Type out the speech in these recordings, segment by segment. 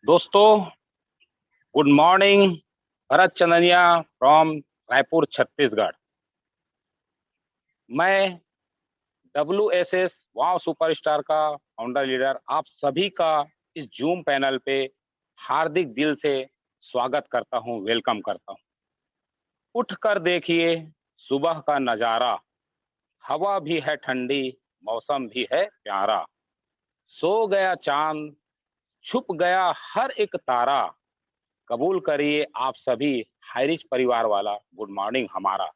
दोस्तों, good morning. Bharat Chandaniya from Raipur, Chhattisgarh. मैं WSS वाव superstar का फाउंडर लीडर आप सभी का इस जूम पैनल पे हार्दिक दिल से स्वागत करता हूं, वेलकम करता हूं। उठ कर देखिए सुबह का नजारा, हवा भी है ठंडी, मौसम भी है प्यारा। सो गया चांद, छुप गया हर एक तारा, कबूल करिए आप सभी हाइरिच परिवार वाला गुड मॉर्निंग हमारा।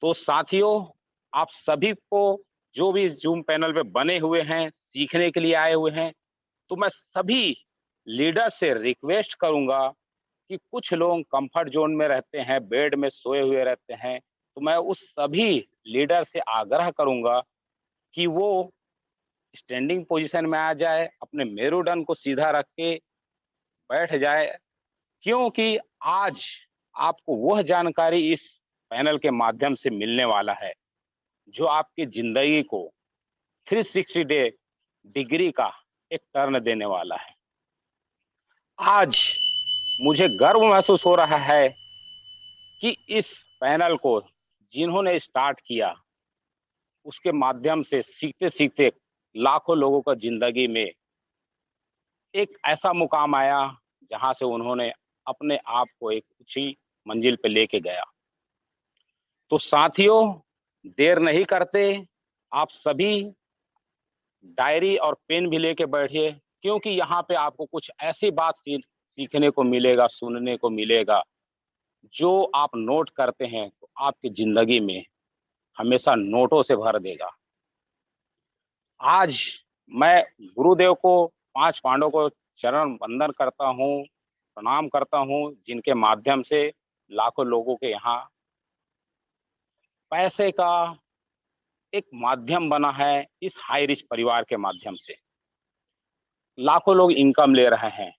तो साथियों, आप सभी को जो भी जूम पैनल पे बने हुए हैं, सीखने के लिए आए हुए हैं, तो मैं सभी लीडर से रिक्वेस्ट करूंगा कि कुछ लोग कंफर्ट जोन में रहते हैं, बेड में सोए हुए रहते हैं, तो मैं उस सभी लीडर से आग्रह करूंगा कि वो स्टैंडिंग पोजीशन में आ जाए, अपने मेरुदंड को सीधा रख के बैठ जाए, क्योंकि आज आपको वह जानकारी इस पैनल के माध्यम से मिलने वाला है जो आपकी जिंदगी को 360 डिग्री का एक टर्न देने वाला है। आज मुझे गर्व महसूस हो रहा है कि इस पैनल को जिन्होंने स्टार्ट किया, उसके माध्यम से सीखते सीखते लाखों लोगों का जिंदगी में एक ऐसा मुकाम आया जहां से उन्होंने अपने आप को एक ऊंची मंजिल पे लेके गया। तो साथियों, देर नहीं करते, आप सभी डायरी और पेन भी लेके बैठिए, क्योंकि यहाँ पे आपको कुछ ऐसी बात सीखने को मिलेगा, सुनने को मिलेगा, जो आप नोट करते हैं तो आपकी जिंदगी में हमेशा नोटों से भर देगा। आज मैं गुरुदेव को, पांच पांडवों को चरण वंदन करता हूँ, प्रणाम करता हूँ, जिनके माध्यम से लाखों लोगों के यहाँ पैसे का एक माध्यम बना है। इस हाई रिच परिवार के माध्यम से लाखों लोग इनकम ले रहे हैं,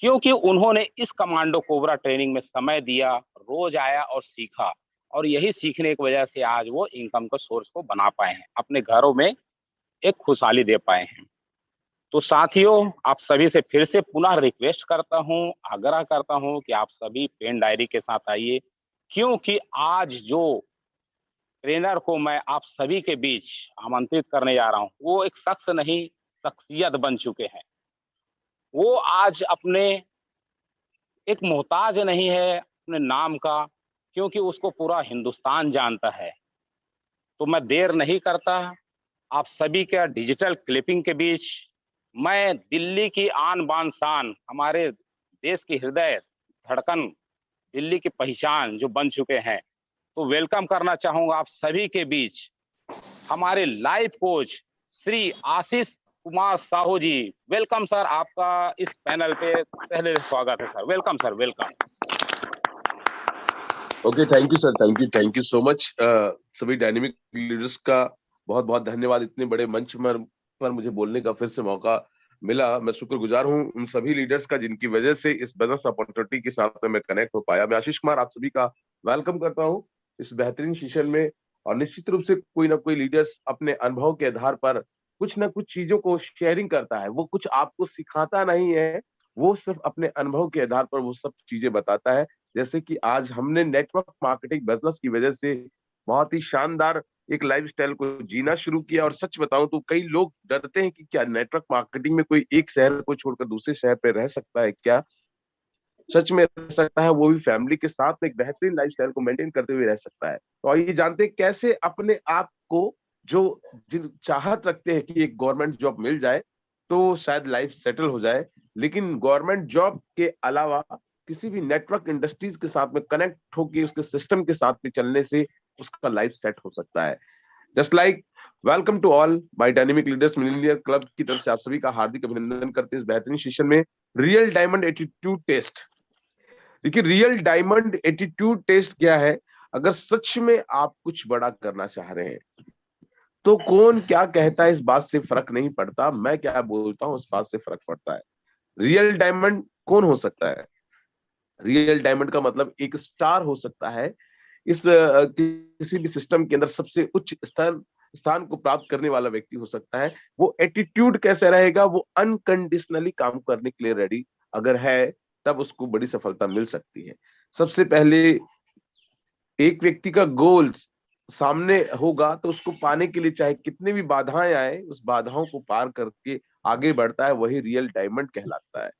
क्योंकि उन्होंने इस कमांडो कोबरा ट्रेनिंग में समय दिया, रोज आया और सीखा, और यही सीखने की वजह से आज वो इनकम का सोर्स को बना पाए हैं, अपने घरों में एक खुशहाली दे पाए हैं। तो साथियों, आप सभी से फिर से पुनः रिक्वेस्ट करता हूँ, आग्रह करता हूँ कि आप सभी पेन डायरी के साथ आइए, क्योंकि आज जो ट्रेनर को मैं आप सभी के बीच आमंत्रित करने जा रहा हूँ, वो एक शख्स नहीं, शख्सियत बन चुके हैं। वो आज अपने एक मोहताज नहीं है अपने नाम का, क्योंकि उसको पूरा हिंदुस्तान जानता है। तो मैं देर नहीं करता, आप सभी के डिजिटल क्लिपिंग के बीच मैं दिल्ली की आन बान शान, हमारे देश की हृदय धड़कन, दिल्ली की पहचान जो बन चुके हैं, तो वेलकम करना चाहूंगा आप सभी के बीच हमारे लाइफ कोच श्री आशीष कुमार साहू जी। वेलकम सर, आपका इस पैनल पे पहले स्वागत है sir. Welcome sir, welcome. Okay, thank you sir, thank you so much. सभी डायनेमिक लीडर्स का बहुत बहुत धन्यवाद। इतने बड़े मंच पर मुझे बोलने का फिर से मौका मिला। मैं शुक्रगुजार हूं उन सभी लीडर्स का जिनकी वजह से इस बिजनेस अपॉर्चुनिटी के साथ में मैं कनेक्ट हो पाया। मैं आशीष कुमार आप सभी का वेलकम करता हूं इस बेहतरीन सेशन में। और निश्चित रूप से कोई ना कोई लीडर्स अपने अनुभव के आधार पर कुछ ना कुछ चीजों को शेयरिंग करता है। वो कुछ आपको सिखाता नहीं है, वो सिर्फ अपने अनुभव के आधार पर वो सब चीजें बताता है। जैसे कि आज हमने नेटवर्क मार्केटिंग बिजनेस की वजह से बहुत ही शानदार एक लाइफस्टाइल को जीना शुरू किया। और सच बताऊं तो कई लोग डरते हैं कि क्या नेटवर्क मार्केटिंग में कोई एक शहर को छोड़कर दूसरे शहर पे रह सकता है क्या? सच में रह सकता है, वो भी फैमिली के साथ में एक बेहतरीन लाइफस्टाइल को मेंटेन करते हुए रह सकता है। तो आइए जानते हैं कैसे अपने आप को, जो जिन चाहत रखते हैं कि एक गवर्नमेंट जॉब मिल जाए तो शायद लाइफ सेटल हो जाए, लेकिन गवर्नमेंट जॉब के अलावा किसी भी नेटवर्क इंडस्ट्रीज के साथ में कनेक्ट होकर उसके सिस्टम के साथ में चलने से उसका लाइफ सेट हो सकता है। Just like welcome to all my dynamic leaders millionaire club की तरफ से आप सभी का हार्दिक अभिनंदन करते हैं इस बेहतरीन सेशन में। Real diamond attitude test. देखिए, रियल डायमंड एटीट्यूड टेस्ट क्या है? अगर सच में आप कुछ बड़ा करना चाह रहे हैं तो कौन क्या कहता है इस बात से फर्क नहीं पड़ता, मैं क्या बोलता हूं उस बात से फर्क पड़ता है। रियल डायमंड कौन हो सकता है? रियल डायमंड का मतलब एक स्टार हो सकता है। इस किसी भी सिस्टम के अंदर सबसे उच्च स्थान को प्राप्त करने वाला व्यक्ति हो सकता है। वो एटीट्यूड कैसे रहेगा? वो अनकंडीशनली काम करने के लिए रेडी अगर है तब उसको बड़ी सफलता मिल सकती है। सबसे पहले एक व्यक्ति का गोल सामने होगा तो उसको पाने के लिए चाहे कितनी भी बाधाएं आए, उस बाधाओं को पार करके आगे बढ़ता है, वही रियल डायमंड कहलाता है।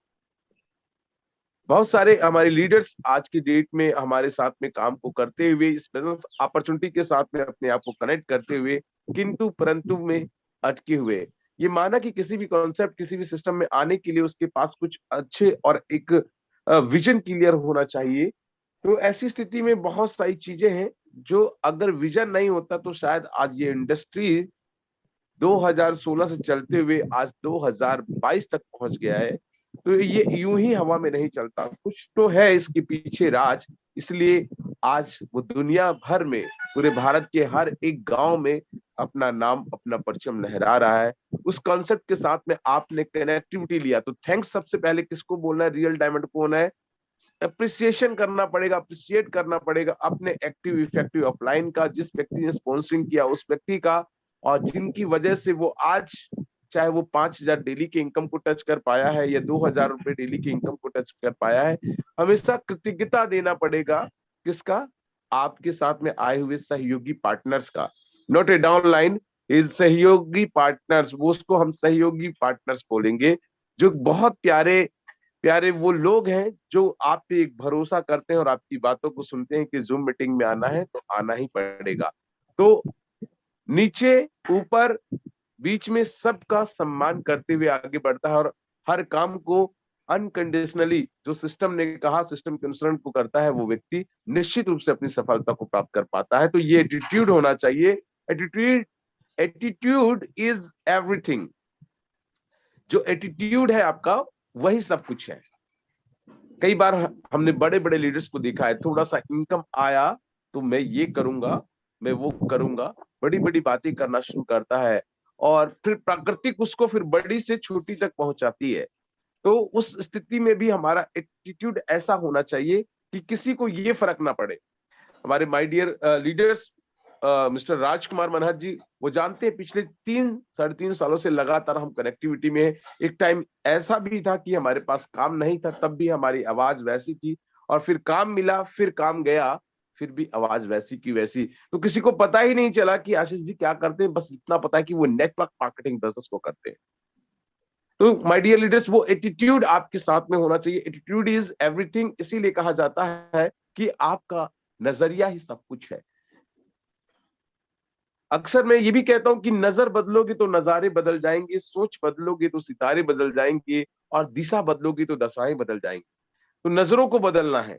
बहुत सारे हमारे लीडर्स आज की डेट में हमारे साथ में काम को करते हुए, इस बिजनेस अपॉर्चुनिटी के साथ में अपने आप को कनेक्ट करते हुए, किंतु परंतु में अटके हुए, ये माना कि किसी भी कॉन्सेप्ट, किसी भी सिस्टम में आने के लिए उसके पास कुछ अच्छे और एक विजन क्लियर होना चाहिए। तो ऐसी स्थिति में बहुत सारी चीजें हैं जो अगर विजन नहीं होता तो शायद आज ये इंडस्ट्री 2016 से चलते हुए आज 2022 तक पहुंच गया है। तो ये यूं ही हवा में नहीं चलता, कुछ तो है इसके पीछे राज। इसलिए आज वो दुनिया भर में, पूरे भारत के हर एक गांव में अपना नाम, अपना परचम लहरा रहा है। उस कॉन्सेप्ट के साथ में आपने कनेक्टिविटी लिया, तो थैंक्स सबसे पहले किसको बोलना है? रियल डायमंड कौन है? अप्रिसिएशन करना पड़ेगा, अप्रिसिएट करना पड़ेगा अपने एक्टिव इफेक्टिव अपलाइन का, जिस व्यक्ति ने स्पॉन्सरिंग किया उस व्यक्ति का, और जिनकी वजह से वो आज चाहे वो 5,000 डेली के इनकम को टच कर पाया है या 2,000 रुपए डेली के इनकम को टच कर पाया है, हमेशा कृतज्ञता देना पड़ेगा। किसका? आपके साथ में आए हुए सहयोगी पार्टनर्स का। नॉट ए डाउनलाइन, इज सहयोगी पार्टनर्स, वो उसको हम सहयोगी पार्टनर्स बोलेंगे, जो बहुत प्यारे प्यारे वो लोग हैं जो आप पे एक भरोसा करते हैं और आपकी बातों को सुनते हैं कि जूम मीटिंग में आना है तो आना ही पड़ेगा। तो नीचे ऊपर बीच में सबका सम्मान करते हुए आगे बढ़ता है और हर काम को अनकंडीशनली, जो सिस्टम ने कहा, सिस्टम के अनुसरण को करता है, वो व्यक्ति निश्चित रूप से अपनी सफलता को प्राप्त कर पाता है। तो ये एटीट्यूड होना चाहिए। Attitude attitude is everything. जो एटीट्यूड है आपका, वही सब कुछ है। कई बार हमने बड़े बड़े लीडर्स को देखा है, थोड़ा सा इनकम आया तो मैं ये करूंगा, मैं वो करूंगा, बड़ी बड़ी बातें करना शुरू करता है और फिर प्राकृतिक उसको फिर बड़ी से छोटी तक पहुंचाती है। तो उस स्थिति में भी हमारा एटीट्यूड ऐसा होना चाहिए कि किसी को ये फर्क ना पड़े। हमारे माय डियर लीडर्स, मिस्टर राजकुमार मनहत जी, वो जानते हैं पिछले 3-3.5 सालों से लगातार हम कनेक्टिविटी में हैं। एक टाइम ऐसा भी था कि हमारे पास काम नहीं था, तब भी हमारी आवाज वैसी थी, और फिर काम मिला, फिर काम गया, फिर भी आवाज वैसी की वैसी। तो किसी को पता ही नहीं चला कि आशीष जी क्या करते हैं, बस इतना पता है कि वो नेटवर्क मार्केटिंग बिजनेस को करते हैं। तो माय डियर लीडर्स, वो एटीट्यूड आपके साथ में होना चाहिए। एटीट्यूड इज एवरीथिंग, इसीलिए कहा जाता है कि आपका नजरिया ही सब कुछ है। अक्सर मैं ये भी कहता हूं कि नजर बदलोगे तो नजारे बदल जाएंगे, सोच बदलोगे तो सितारे बदल जाएंगे, और दिशा बदलोगे तो दशाएं बदल जाएंगी। तो नजरों को बदलना है,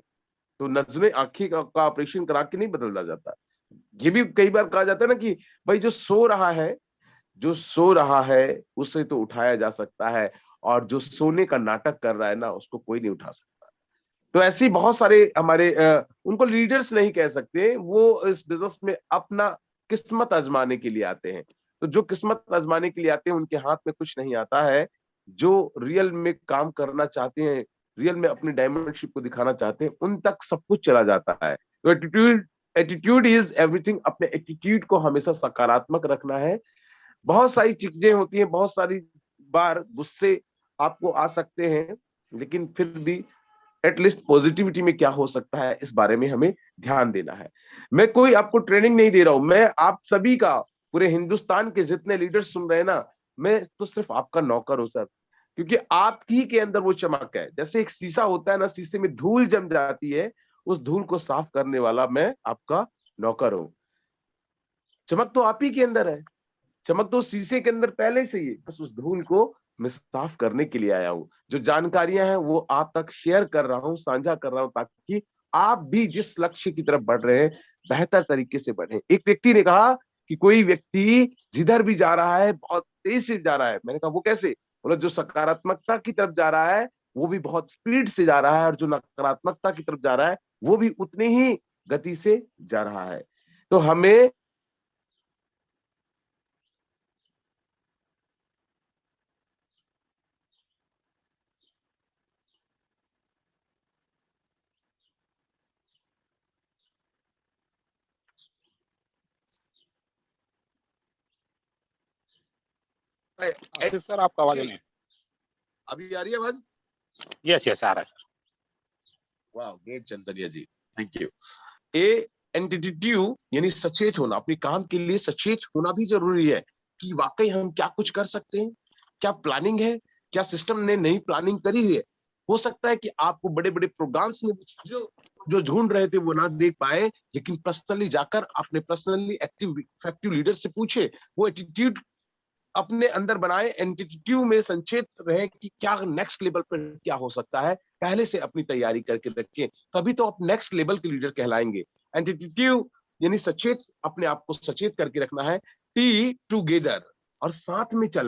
तो नजरें, आंखें का ऑपरेशन करा के नहीं बदला जाता। ये भी कई बार कहा जाता है ना कि भाई जो सो रहा है, जो सो रहा है उसे तो उठाया जा सकता है, और जो सोने का नाटक कर रहा है ना, उसको कोई नहीं उठा सकता। तो ऐसे ही बहुत सारे हमारे उनको लीडर्स नहीं कह सकते, वो इस बिजनेस में अपना किस्मत आजमाने के लिए आते हैं। तो जो किस्मत आजमाने के लिए आते हैं उनके हाथ में कुछ नहीं आता है। जो रियल में काम करना चाहते हैं, रियल में अपनी डायमेंडशिप को दिखाना चाहते हैं, उन तक सब कुछ चला जाता है। तो एटीट्यूड एटीट्यूड इज एवरीथिंग। अपने एटीट्यूड को हमेशा सकारात्मक रखना है। बहुत सारी चीजें होती हैं, बहुत सारी बार गुस्से आपको आ सकते हैं, लेकिन फिर भी एटलीस्ट पॉजिटिविटी में क्या हो सकता है, इस बारे में हमें ध्यान देना है। मैं कोई आपको ट्रेनिंग नहीं दे रहा हूं, मैं आप सभी का, पूरे हिंदुस्तान के जितने लीडर्स सुन रहे हैं ना, मैं तो सिर्फ आपका नौकर हूं सर। क्योंकि आप ही के अंदर वो चमक है। जैसे एक शीशा होता है ना, शीशे में धूल जम जाती है, उस धूल को साफ करने वाला मैं आपका नौकर हूं। चमक तो आप ही के अंदर है, चमक तो शीशे के अंदर पहले से ही है, बस उस धूल को मैं साफ करने के लिए आया हूं। जो जानकारियां हैं वो आप तक शेयर कर रहा हूं, साझा कर रहा हूं, ताकि आप भी जिस लक्ष्य की तरफ बढ़ रहे हैं, बेहतर तरीके से बढ़े। एक व्यक्ति ने कहा कि कोई व्यक्ति जिधर भी जा रहा है बहुत तेज से जा रहा है। मैंने कहा वो कैसे? बोला जो सकारात्मकता की तरफ जा रहा है वो भी बहुत स्पीड से जा रहा है, और जो नकारात्मकता की तरफ जा रहा है वो भी उतनी ही गति से जा रहा है। तो हमें आशीष सर, आपका आवाज नहीं। अभी आ रही है आवाज? यस यस आ रहा है वाह, great Chandaniya ji, thank you. A attitude यानी सचेत होना, अपने काम के लिए सचेत होना भी जरूरी है कि वाकई हम क्या कुछ कर सकते हैं, क्या प्लानिंग है, क्या सिस्टम ने नई प्लानिंग करी है। हो सकता है कि आपको बड़े बड़े प्रोग्राम्स में जो जो ढूंढ रहे थे वो ना देख पाए, लेकिन पर्सनली जाकर अपने पर्सनली एक्टिव इफेक्टिव लीडर से पूछे, वो एटीट्यूड अपने अंदर बनाए, एंटिट्यूड में संचेत रहे कि क्या नेक्स्ट लेवल पर क्या हो सकता है, पहले से अपनी तैयारी करके रखें, तभी तो आप नेक्स्ट लेवल के लीडर कहलाएंगे। एंटिट्यूड यानी सचेत, अपने आप को सचेत करके रखना है। टी टुगेदर, और साथ में चल,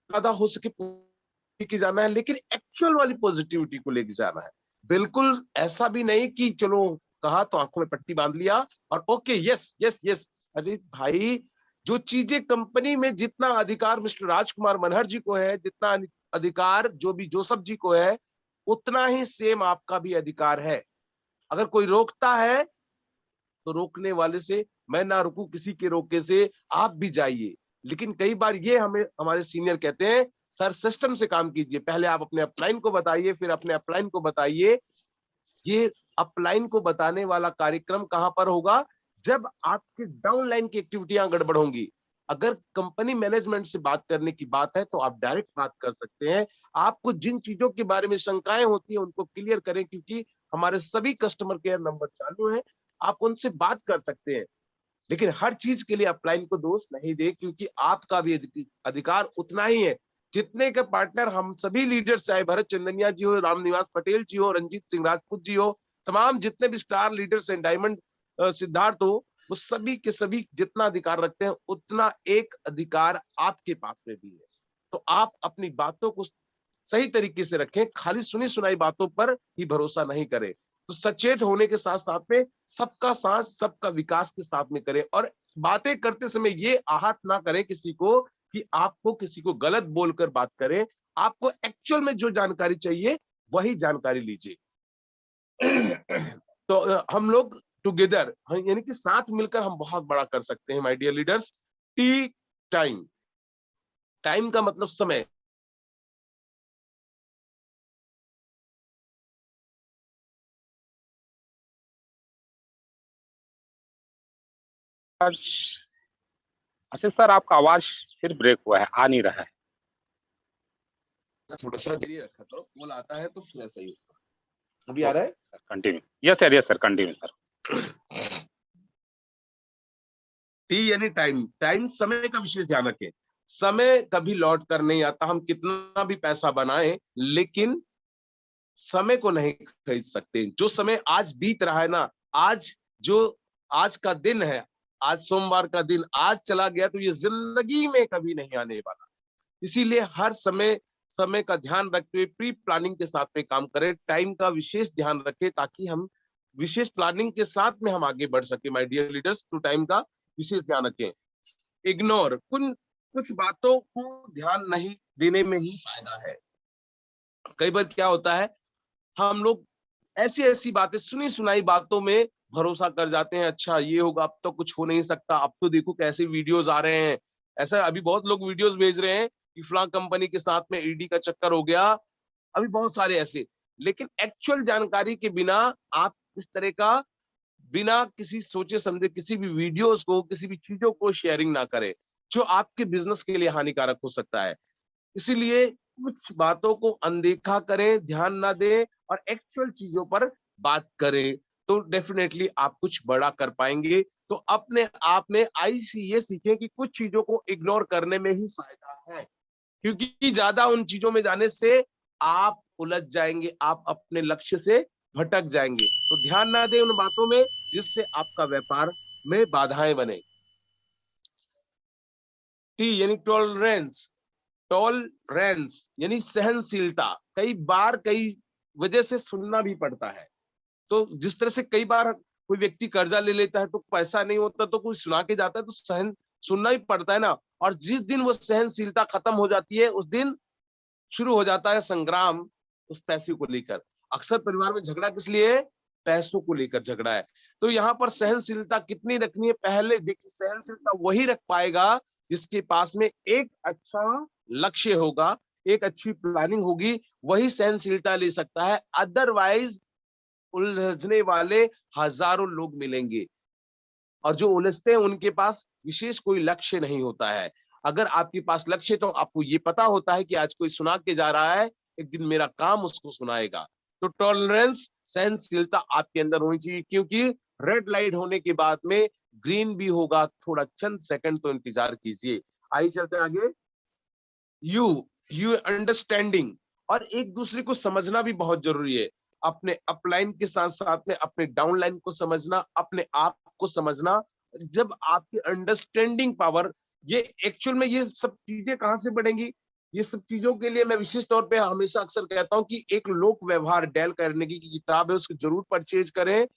ज्यादा हो सके लेके जाना है, लेकिन एक्चुअल वाली पॉजिटिविटी को लेके जाना है। बिल्कुल ऐसा भी नहीं कि चलो कहा तो आंखों में पट्टी बांध लिया और ओके यस यस यस। अरे भाई, जो चीजें कंपनी में जितना अधिकार मिस्टर राजकुमार मनहर जी को है, जितना अधिकार जो भी जोसफ जी को है, उतना ही सेम आपका भी अधिकार है। अगर कोई रोकता है तो रोकने वाले से, मैं ना रुकूं किसी के रोके से, आप भी जाइए। लेकिन कई बार ये हमें हमारे सीनियर कहते हैं, सर सिस्टम से काम कीजिए, पहले आप अपने अपलाइन को बताइए, फिर अपने अपलाइन को बताइए। ये अपलाइन को बताने वाला कार्यक्रम कहां पर होगा? जब आपके डाउनलाइन की एक्टिविटियां गड़बड़ होंगी। अगर कंपनी मैनेजमेंट से बात करने की बात है तो आप डायरेक्ट बात कर सकते हैं। आपको जिन चीजों के बारे में शंकाएं होती हैं उनको क्लियर करें, क्योंकि हमारे सभी कस्टमर केयर नंबर चालू है, आप उनसे बात कर सकते हैं। लेकिन हर चीज के लिए अपलाइन को दोष नहीं दे, क्योंकि आपका भी अधिकार उतना ही है जितने के पार्टनर हम सभी लीडर्स, चाहे भरत चंदनिया जी हो, रामनिवास पटेल जी हो, रंजीत सिंह राजपूत जी हो, तमाम जितने भी स्टार लीडर्स हैं, डायमंड सिद्धार्थ हो, वो सभी के सभी जितना अधिकार रखते हैं, उतना एक अधिकार आपके पास में भी है। तो आप अपनी बातों को सही तरीके से रखें, खाली सुनी सुनाई बातों पर ही भरोसा नहीं करें। तो सचेत होने के साथ साथ में सबका साथ, सबका विकास के साथ में करें, और बातें करते समय ये आहत ना करें किसी को कि आपको किसी को गलत बोलकर बात करें। आपको एक्चुअल में जो जानकारी चाहिए वही जानकारी लीजिए। तो हम लोग टुगेदर यानी कि साथ मिलकर हम बहुत बड़ा कर सकते हैं my dear leaders. T time, time का मतलब समय। आशीष सर आपका आवाज फिर ब्रेक हुआ है, आ नहीं रहा है। थोड़ा सा देरी रखा तो कॉल आता है तो फिर ऐसा ही होता है। अभी आ रहा है? Continue. Yes sir continue sir. T यानी टाइम, टाइम समय का विशेष ध्यान रखें। समय कभी लौट कर नहीं आता, हम कितना भी पैसा बनाएं लेकिन समय को नहीं खरीद सकते। जो समय आज बीत रहा है ना, आज जो आज का दिन है, आज सोमवार का दिन आज चला गया तो ये जिंदगी में कभी नहीं आने वाला। इसीलिए हर समय समय का ध्यान रखते हुए प्री प्लानिंग के साथ में काम करें, टाइम का विशेष ध्यान रखें, ताकि हम विशेष प्लानिंग के साथ में हम आगे बढ़ सके माय डियर लीडर्स। तो टाइम का विशेष ध्यान रखें। इग्नोर, कुछ बातों को ध्यान नहीं देने में ही फायदा है। कई बार क्या होता है, हम लोग ऐसी ऐसी बातें, सुनी सुनाई बातों में भरोसा कर जाते हैं, अच्छा ये होगा, अब तो कुछ हो नहीं सकता, अब तो देखो कैसे वीडियोस आ रहे हैं। ऐसा अभी बहुत लोग वीडियोस भेज रहे हैं कि फलां कंपनी के साथ में ईडी का चक्कर हो गया, अभी बहुत सारे ऐसे। लेकिन एक्चुअल जानकारी के बिना आप इस तरह का, बिना किसी सोचे समझे किसी भी वीडियोस को, किसी भी चीजों को शेयरिंग ना करें, जो आपके बिजनेस के लिए हानिकारक हो सकता है। इसीलिए कुछ बातों को अनदेखा करें, ध्यान ना दें, और एक्चुअल चीजों पर बात करें, तो डेफिनेटली आप कुछ बड़ा कर पाएंगे। तो अपने आप में ये सीखें कि कुछ चीजों को इग्नोर करने में ही फायदा है, क्योंकि ज्यादा उन चीजों में जाने से आप उलझ जाएंगे, आप अपने लक्ष्य से भटक जाएंगे। तो ध्यान ना दें उन बातों में जिससे आपका व्यापार में बाधाएं बने। टी यानी टॉलरेंस, टॉलरेंस यानी सहनशीलता। कई बार कई वजह से सुनना भी पड़ता है। तो जिस तरह से कई बार कोई व्यक्ति कर्जा ले लेता है तो पैसा नहीं होता तो कोई सुना के जाता है, तो सहन सुनना ही पड़ता है ना। और जिस दिन वो सहनशीलता खत्म हो जाती है उस दिन शुरू हो जाता है संग्राम उस पैसे को लेकर। अक्सर परिवार में झगड़ा किस लिए है? पैसों को लेकर झगड़ा है। तो यहाँ पर सहनशीलता कितनी रखनी है, पहले देखिए, सहनशीलता वही रख पाएगा जिसके पास में एक अच्छा लक्ष्य होगा, एक अच्छी प्लानिंग होगी, वही सहनशीलता ले सकता है, अदरवाइज उलझने वाले हजारों लोग मिलेंगे और जो उलझते हैं उनके पास विशेष कोई लक्ष्य नहीं होता है। अगर आपके पास लक्ष्य है तो आपको ये पता होता है कि आज कोई सुना के जा रहा है, एक दिन मेरा काम उसको सुनाएगा। तो टॉलरेंस, सहनशीलता आपके अंदर होनी चाहिए, क्योंकि रेड लाइट होने के बाद में ग्रीन भी होगा, थोड़ा चंद सेकंड तो इंतजार कीजिए। आइए चलते हैं आगे। यू यू अंडरस्टैंडिंग, और एक दूसरे को समझना भी बहुत जरूरी है। अपने अपलाइन के साथ साथ में अपने डाउनलाइन को समझना, अपने आप को समझना। जब आपकी अंडरस्टैंडिंग पावर, ये एक्चुअल में ये सब चीजें कहां से बढ़ेंगी, ये सब चीजों के लिए मैं विशेष तौर पे हमेशा अक्सर कहता हूं कि एक लोक व्यवहार डेल कार्नेगी की किताब है, उसको जरूर परचेज करें।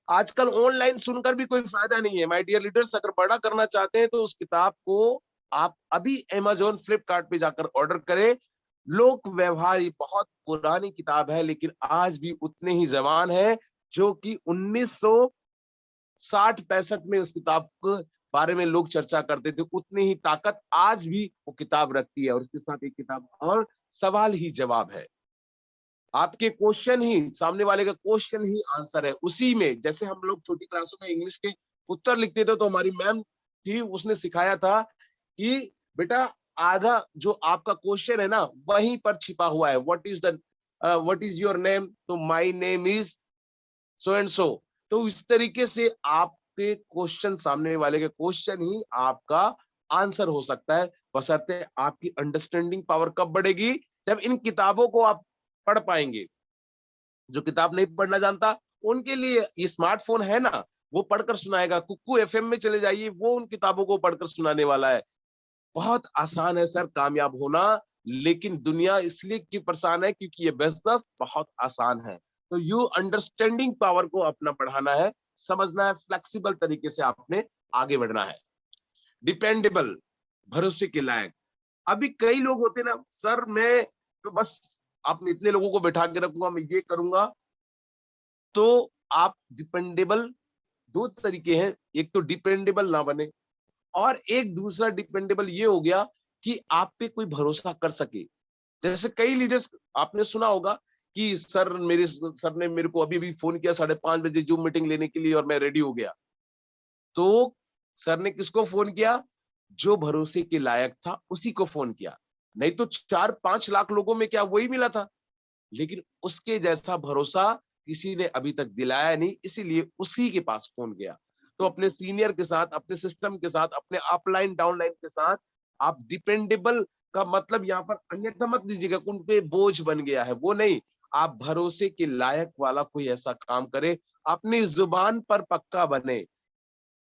आजकल ऑनलाइन सुनकर भी कोई फायदा नहीं है माय डियर लीडर्स। अगर बड़ा करना चाहते हैं तो उस किताब को आप अभी अमेजोन, फ्लिपकार्ट पे जाकर ऑर्डर करें। लोक व्यवहार ये बहुत पुरानी किताब है, लेकिन आज भी उतने ही जवान है जो कि 1960-65 में उस किताब के बारे में लोग चर्चा करते थे। उतनी ही ताकत आज भी वो किताब रखती है। और उसके साथ एक किताब और, सवाल ही जवाब है। आपके क्वेश्चन ही, सामने वाले का क्वेश्चन ही आंसर है। उसी में जैसे हम लोग छोटी क्लासों में इंग्लिश के उत्तर लिखते थे, तो हमारी मैम थी, उसने सिखाया था कि बेटा आधा जो आपका क्वेश्चन है ना, वहीं पर छिपा हुआ है। व्हाट इज योर नेम, तो my name is so and so. तो इस तरीके से आपके क्वेश्चन, सामने वाले के क्वेश्चन ही आपका आंसर हो सकता है। बशर्ते आपकी अंडरस्टैंडिंग पावर कब बढ़ेगी, जब इन किताबों को आप पढ़ पाएंगे। जो किताब नहीं पढ़ना जानता उनके लिए ये स्मार्टफोन है ना, वो पढ़कर सुनाएगा। कुक्कू एफएम में चले जाइए, वो उन किताबों को पढ़कर सुनाने वाला है। बहुत आसान है सर कामयाब होना, लेकिन दुनिया इसलिए क्यों परेशान है, क्योंकि ये बिजनेस बहुत आसान है। तो यू अंडरस्टैंडिंग पावर को अपना बढ़ाना है, समझना है, फ्लेक्सिबल तरीके से आपने आगे बढ़ना है। डिपेंडेबल, भरोसे के लायक। अभी कई लोग होते ना, सर मैं तो बस आप इतने लोगों को बैठा के रखूंगा, मैं ये करूंगा। तो आप डिपेंडेबल, दो तरीके हैं, एक तो डिपेंडेबल ना बने, और एक दूसरा डिपेंडेबल ये हो गया कि आप पे कोई भरोसा कर सके। जैसे कई लीडर्स आपने सुना होगा कि सर ने मेरे को अभी अभी फोन किया 5:30 बजे जूम मीटिंग लेने के लिए, और मैं रेडी हो गया। तो सर ने किसको फोन किया, जो भरोसे के लायक था उसी को फोन किया। नहीं तो 4-5 लाख लोगों में क्या वही मिला था, लेकिन उसके जैसा भरोसा किसी ने अभी तक दिलाया नहीं, इसीलिए उसी के पास फोन गया। तो अपने सीनियर के साथ, अपने सिस्टम के साथ, अपने अपलाइन डाउनलाइन के साथ आप डिपेंडेबल का मतलब यहाँ पर अन्यथा मत लीजिएगा उन पे बोझ बन गया है, वो नहीं। आप भरोसे के लायक वाला कोई ऐसा काम करे, अपनी जुबान पर पक्का बने।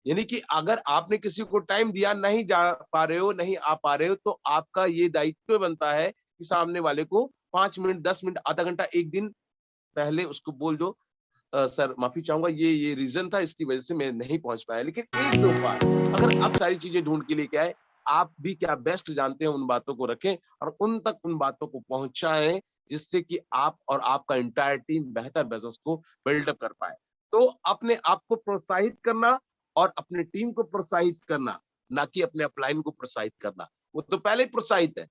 यानी कि अगर आपने किसी को टाइम दिया, नहीं जा पा रहे हो, नहीं आ पा रहे हो, तो आपका ये दायित्व बनता है कि सामने वाले को 5 मिनट, 10 मिनट, आधा घंटा, एक दिन पहले उसको बोल दो, सर माफी चाहूंगा, ये रीजन था, इसकी वजह से मैं नहीं पहुंच पाया। लेकिन एक दो बार अगर आप सारी चीजें ढूंढ के लेके आए, आप भी क्या बेस्ट जानते हैं, उन बातों को रखें और उन तक उन बातों को पहुंचाएं, जिससे कि आप और आपका इंटायर टीम बेहतर बिजनेस को बिल्डअप कर पाए। तो अपने आप को प्रोत्साहित करना और अपने टीम को प्रोत्साहित करना, ना कि अपने अपलाइन को प्रोत्साहित करना। वो तो पहले ही प्रोत्साहित है।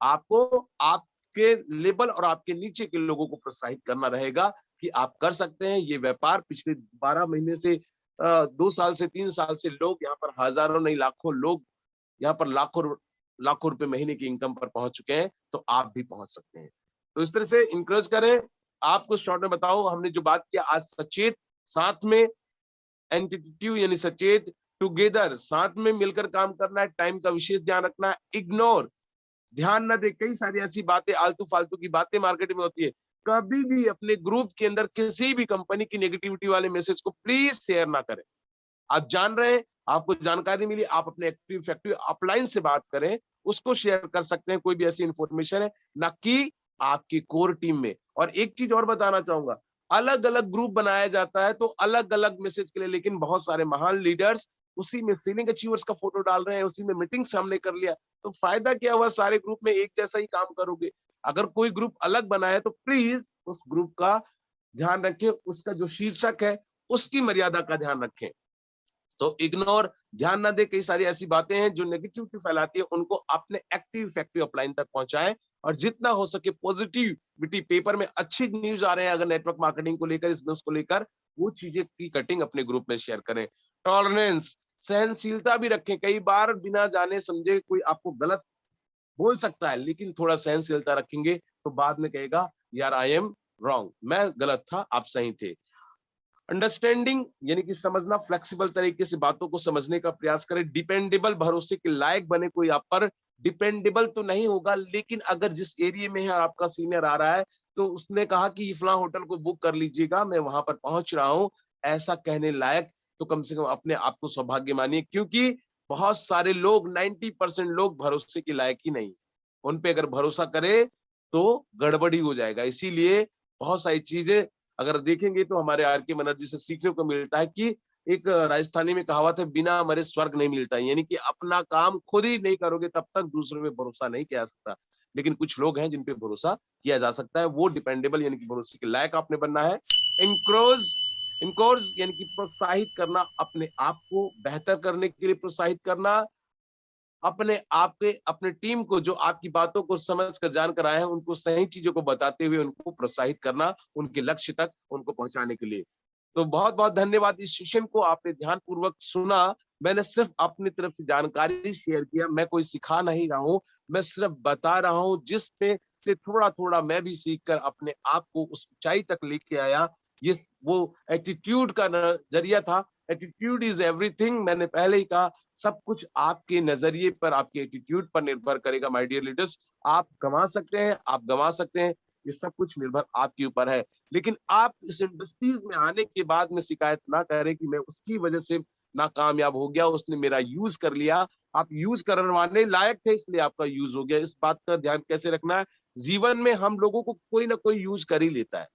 आपको आपके लेवल और आपके नीचे के लोगों को प्रोत्साहित करना रहेगा कि आप कर सकते हैं ये व्यापार। पिछले 12 महीने से 2 साल से 3 साल से लोग यहाँ पर हजारों नहीं लाखों लोग यहाँ पर लाखों लाखों रुपए महीने की इनकम पर पहुंच चुके हैं, तो आप भी पहुंच सकते हैं। तो इस तरह से इंकरेज करें। आपको शॉर्ट में बताओ, हमने जो बात किया आज, सचेत साथ में, एंटिट्यूड यानी सचेत, टुगेदर साथ में मिलकर काम करना है, टाइम का विशेष ध्यान रखना है, इग्नोर ध्यान न दे। कई सारी ऐसी बातें, आलतू फालतू की बातें मार्केट में होती है। कभी भी अपने ग्रुप के अंदर किसी भी कंपनी की नेगेटिविटी वाले मैसेज को प्लीज शेयर ना करें। आप जान रहे हैं, आपको जानकारी मिली, आप अपने एक्टिव फैक्टिव अपलाइन से बात करें, उसको शेयर कर सकते हैं। कोई भी ऐसी इंफॉर्मेशन है ना कि आपकी कोर टीम में। और एक चीज और बताना चाहूंगा, अलग अलग ग्रुप बनाया जाता है तो अलग अलग मैसेज के लिए, लेकिन बहुत सारे महान लीडर्स उसी में सीलिंग अचीवर्स का फोटो डाल रहे हैं, उसी में मीटिंग सामने कर लिया, तो फायदा क्या हुआ? सारे ग्रुप में एक जैसा ही काम करोगे। अगर कोई ग्रुप अलग बनाए तो प्लीज उस ग्रुप का ध्यान रखें, उसका जो शीर्षक है उसकी मर्यादा का ध्यान रखें। तो इग्नोर, ध्यान ना दे, कई सारी ऐसी बातें हैं जो नेगेटिविटी फैलाती है, उनको अपने एक्टिव इफेक्टिव अपलाइन तक पहुंचाएं। और जितना हो सके पॉजिटिविटी, पेपर में अच्छी न्यूज आ रहे हैं अगर नेटवर्क मार्केटिंग को लेकर, बिजनेस को लेकर, वो चीजें की कटिंग अपने ग्रुप में शेयर करें। टॉलरेंस, सहनशीलता भी रखें। कई बार बिना जाने समझे कोई आपको गलत बोल सकता है, लेकिन थोड़ा सहनशीलता रखेंगे तो बाद में कहेगा यार आई एम रॉन्ग, मैं गलत था, आप सही थे। अंडरस्टैंडिंग यानी कि समझना, फ्लेक्सिबल तरीके से बातों को समझने का प्रयास करें। डिपेंडेबल, भरोसे के लायक बने। कोई आप पर डिपेंडेबल तो नहीं होगा, लेकिन अगर जिस एरिया में है आपका सीनियर आ रहा है तो उसने कहा कि फला होटल को बुक कर लीजिएगा, मैं वहां पर पहुंच रहा हूं, ऐसा कहने लायक तो कम से कम अपने आप को सौभाग्य मानिए। क्योंकि बहुत सारे लोग, 90% लोग भरोसे के लायक ही नहीं, उन पे अगर भरोसा करे तो गड़बड़ी हो जाएगा। इसीलिए बहुत सारी चीजें अगर देखेंगे तो हमारे आर के बनर्जी से सीखने को मिलता है कि एक राजस्थानी में कहावत है, बिना मरे स्वर्ग नहीं मिलता। यानी कि अपना काम खुद ही नहीं करोगे तब तक दूसरों पे भरोसा नहीं किया जा सकता। लेकिन कुछ लोग हैं जिन पे भरोसा किया जा सकता है, वो डिपेंडेबल यानी कि भरोसे के लायक आपने बनना है। इनक्रोज, इनकोर्स यानी कि प्रोत्साहित करना, अपने आप को बेहतर करने के लिए प्रोत्साहित करना। अपने आप के, अपने टीम को जो आपकी बातों को समझ कर जानकर आए हैं, उनको सही चीजों को बताते हुए उनको प्रोत्साहित करना उनके लक्ष्य तक उनको पहुंचाने के लिए। तो बहुत बहुत धन्यवाद। इस सेशन को आपने ध्यान पूर्वक सुना। मैंने सिर्फ अपनी तरफ से जानकारी शेयर किया, मैं कोई सिखा नहीं रहा हूँ, मैं सिर्फ बता रहा हूँ जिसपे से थोड़ा थोड़ा मैं भी सीख कर अपने आप को उस ऊंचाई तक लेके आया। ये वो एटीट्यूड का नजरिया था। एटीट्यूड इज एवरीथिंग, मैंने पहले ही कहा, सब कुछ आपके नजरिए पर, आपके एटीट्यूड पर निर्भर करेगा माय डियर लीडर्स। आप कमा सकते हैं, आप गंवा सकते हैं, ये सब कुछ निर्भर आपके ऊपर है। लेकिन आप इस इंडस्ट्रीज में आने के बाद में शिकायत ना करें कि मैं उसकी वजह से नाकामयाब हो गया, उसने मेरा यूज कर लिया। आप यूज करवाने लायक थे इसलिए आपका यूज हो गया। इस बात का ध्यान कैसे रखना है, जीवन में हम लोगों को कोई ना कोई यूज कर ही लेता है,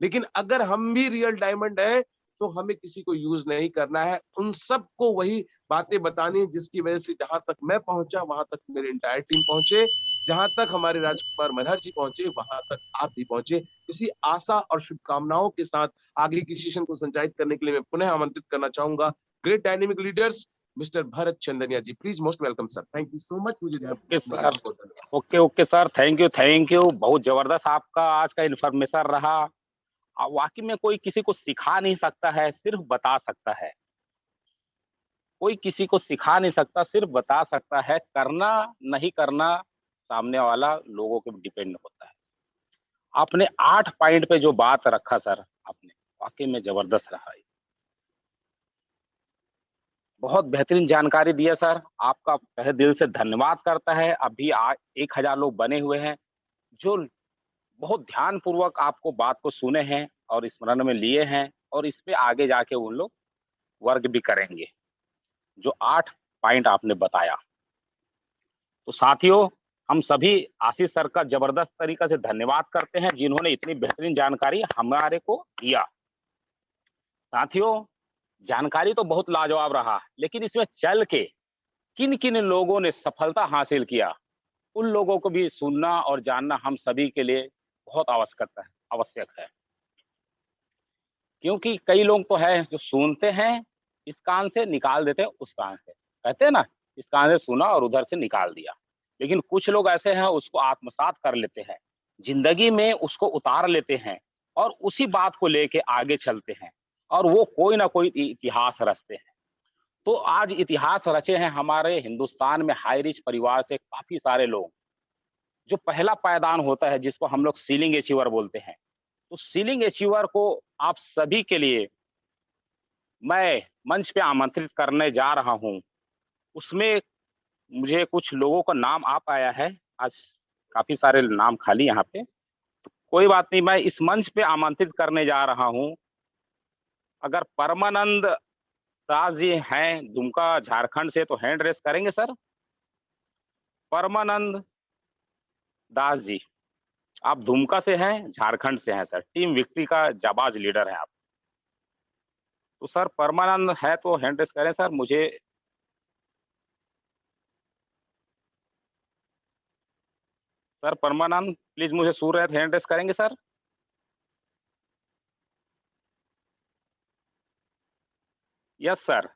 लेकिन अगर हम भी रियल डायमंड है तो हमें किसी को यूज नहीं करना है। उन सबको वही बातें बतानी है जिसकी वजह से जहां तक मैं पहुंचा वहां तक मेरी इंटायर टीम पहुंचे, जहां तक हमारे राजकुमार मनहर जी पहुंचे वहां तक आप भी पहुंचे। इसी आशा और शुभकामनाओं के साथ आगे की सेशन को संचालित करने के लिए मैं पुनः आमंत्रित करना चाहूंगा great dynamic leaders mister Bharat Chandaniya ji. Please, most welcome sir. Thank you so much. मुझे okay sir, okay sir, thank you. बहुत जबरदस्त आपका आज का इन्फॉर्मेशन रहा। वाकई में कोई किसी को सिखा नहीं सकता है, सिर्फ बता सकता है। कोई किसी को सिखा नहीं सकता, सिर्फ बता सकता है। करना नहीं करना सामने वाला लोगों के डिपेंड होता है। आपने 8 पॉइंट पे जो बात रखा सर, आपने वाकई में जबरदस्त रहा ये। बहुत बेहतरीन जानकारी दिया सर। आपका तहे दिल से धन्यवाद करता है। अभी 1000 लोग बने हुए हैं जो बहुत ध्यानपूर्वक आपको बात को सुने हैं और स्मरण में लिए हैं, और इस पे आगे जाके उन लोग वर्क भी करेंगे, जो 8 पॉइंट आपने बताया। तो साथियों, हम सभी आशीष सर का जबरदस्त तरीका से धन्यवाद करते हैं जिन्होंने इतनी बेहतरीन जानकारी हमारे को दिया। साथियों, जानकारी तो बहुत लाजवाब रहा, लेकिन इसमें चल के किन-किन लोगों ने सफलता हासिल किया, उन लोगों को भी सुनना और जानना हम सभी के लिए बहुत आवश्यक है। क्योंकि कई लोग तो हैं जो सुनते हैं, इस कान से निकाल देते हैं उस कान से। कहते हैं ना, इस कान से सुना और उधर से निकाल दिया। लेकिन कुछ लोग ऐसे हैं उसको आत्मसात कर लेते हैं, ज़िंदगी में उसको उतार लेते हैं और उसी बात को लेके आगे चलते हैं, और वो कोई ना कोई इतिहास रचते हैं। तो आज इतिहास रचे हैं हमारे हिंदुस्तान में हाई रिच परिवार से काफ़ी सारे लोग। जो पहला पायदान होता है जिसको हम लोग सीलिंग अचीवर बोलते हैं। तो सीलिंग अचीवर को आप सभी के लिए मैं मंच पे आमंत्रित करने जा रहा हूँ। उसमें मुझे कुछ लोगों का नाम आ पाया है। आज काफ़ी सारे नाम खाली यहाँ पे। कोई बात नहीं, मैं इस मंच पे आमंत्रित करने जा रहा हूँ। अगर परमानंद दास जी हैं, दुमका झारखंड से, तो हैंड रेज़ करेंगे सर? परमानंद दास जी, आप दुमका से हैं, झारखंड से हैं सर। टीम विक्ट्री का जाबाज़ लीडर हैं आप। तो सर परमानंद है तो हैंड रेज़ करें सर मुझे। सर परमानंद प्लीज़ मुझे सुन रहे हैं तो हैंड रेज़ करेंगे सर? Yes sir.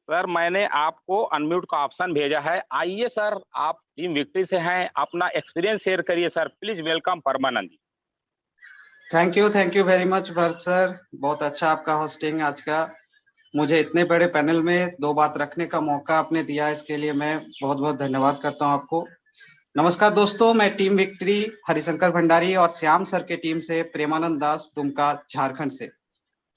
सर मैंने आपको अनम्यूट का ऑप्शन भेजा है। आइए सर, आप टीम विक्ट्री से हैं, अपना एक्सपीरियंस शेयर करिए sir. Please welcome Paramanand ji. Thank you very much Bharat sir. बहुत अच्छा आपका होस्टिंग आज का। मुझे इतने बड़े पैनल में दो बात रखने का मौका आपने दिया, इसके लिए मैं बहुत बहुत धन्यवाद करता हूं आपको। नमस्कार दोस्तों, मैं टीम विक्ट्री हरिशंकर भंडारी और श्याम सर के टीम से प्रेमानंद दास, दुमका, झारखंड से।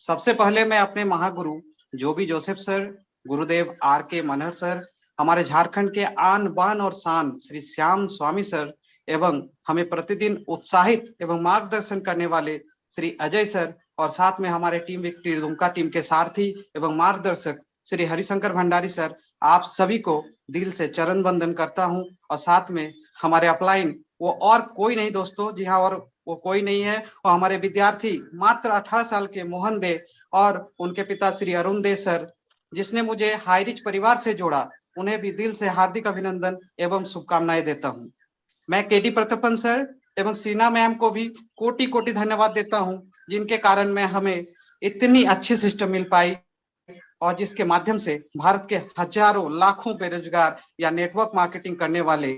सबसे पहले मैं अपने Mahaguru जोबी Joseph sir, Gurudev are के मनहर सर, हमारे झारखंड के आन बान और शान श्री श्याम स्वामी सर एवं हमें प्रतिदिन उत्साहित एवं मार्गदर्शन करने वाले श्री अजय सर और साथ में हमारे टीम विक्ट्री दुमका टीम के सारथी एवं मार्गदर्शक श्री हरिशंकर भंडारी सर, आप सभी को दिल से चरण वंदन करता हूं। और साथ में हमारे अपलाइन वो और कोई नहीं दोस्तों, जी हाँ, और वो कोई नहीं है, और हमारे विद्यार्थी मात्र 18 साल के मोहन दे और उनके पिता श्री अरुण दे सर, जिसने मुझे हाईरिच परिवार से जोड़ा, उन्हें भी दिल से हार्दिक अभिनंदन एवं शुभकामनाएं देता हूं। मैं केडी प्रतापन सर एवं सीना मैम को भी कोटि कोटि धन्यवाद देता हूं, जिनके कारण मैं हमें इतनी अच्छी सिस्टम मिल पाई और जिसके माध्यम से भारत के हजारों लाखों बेरोजगार या नेटवर्क मार्केटिंग करने वाले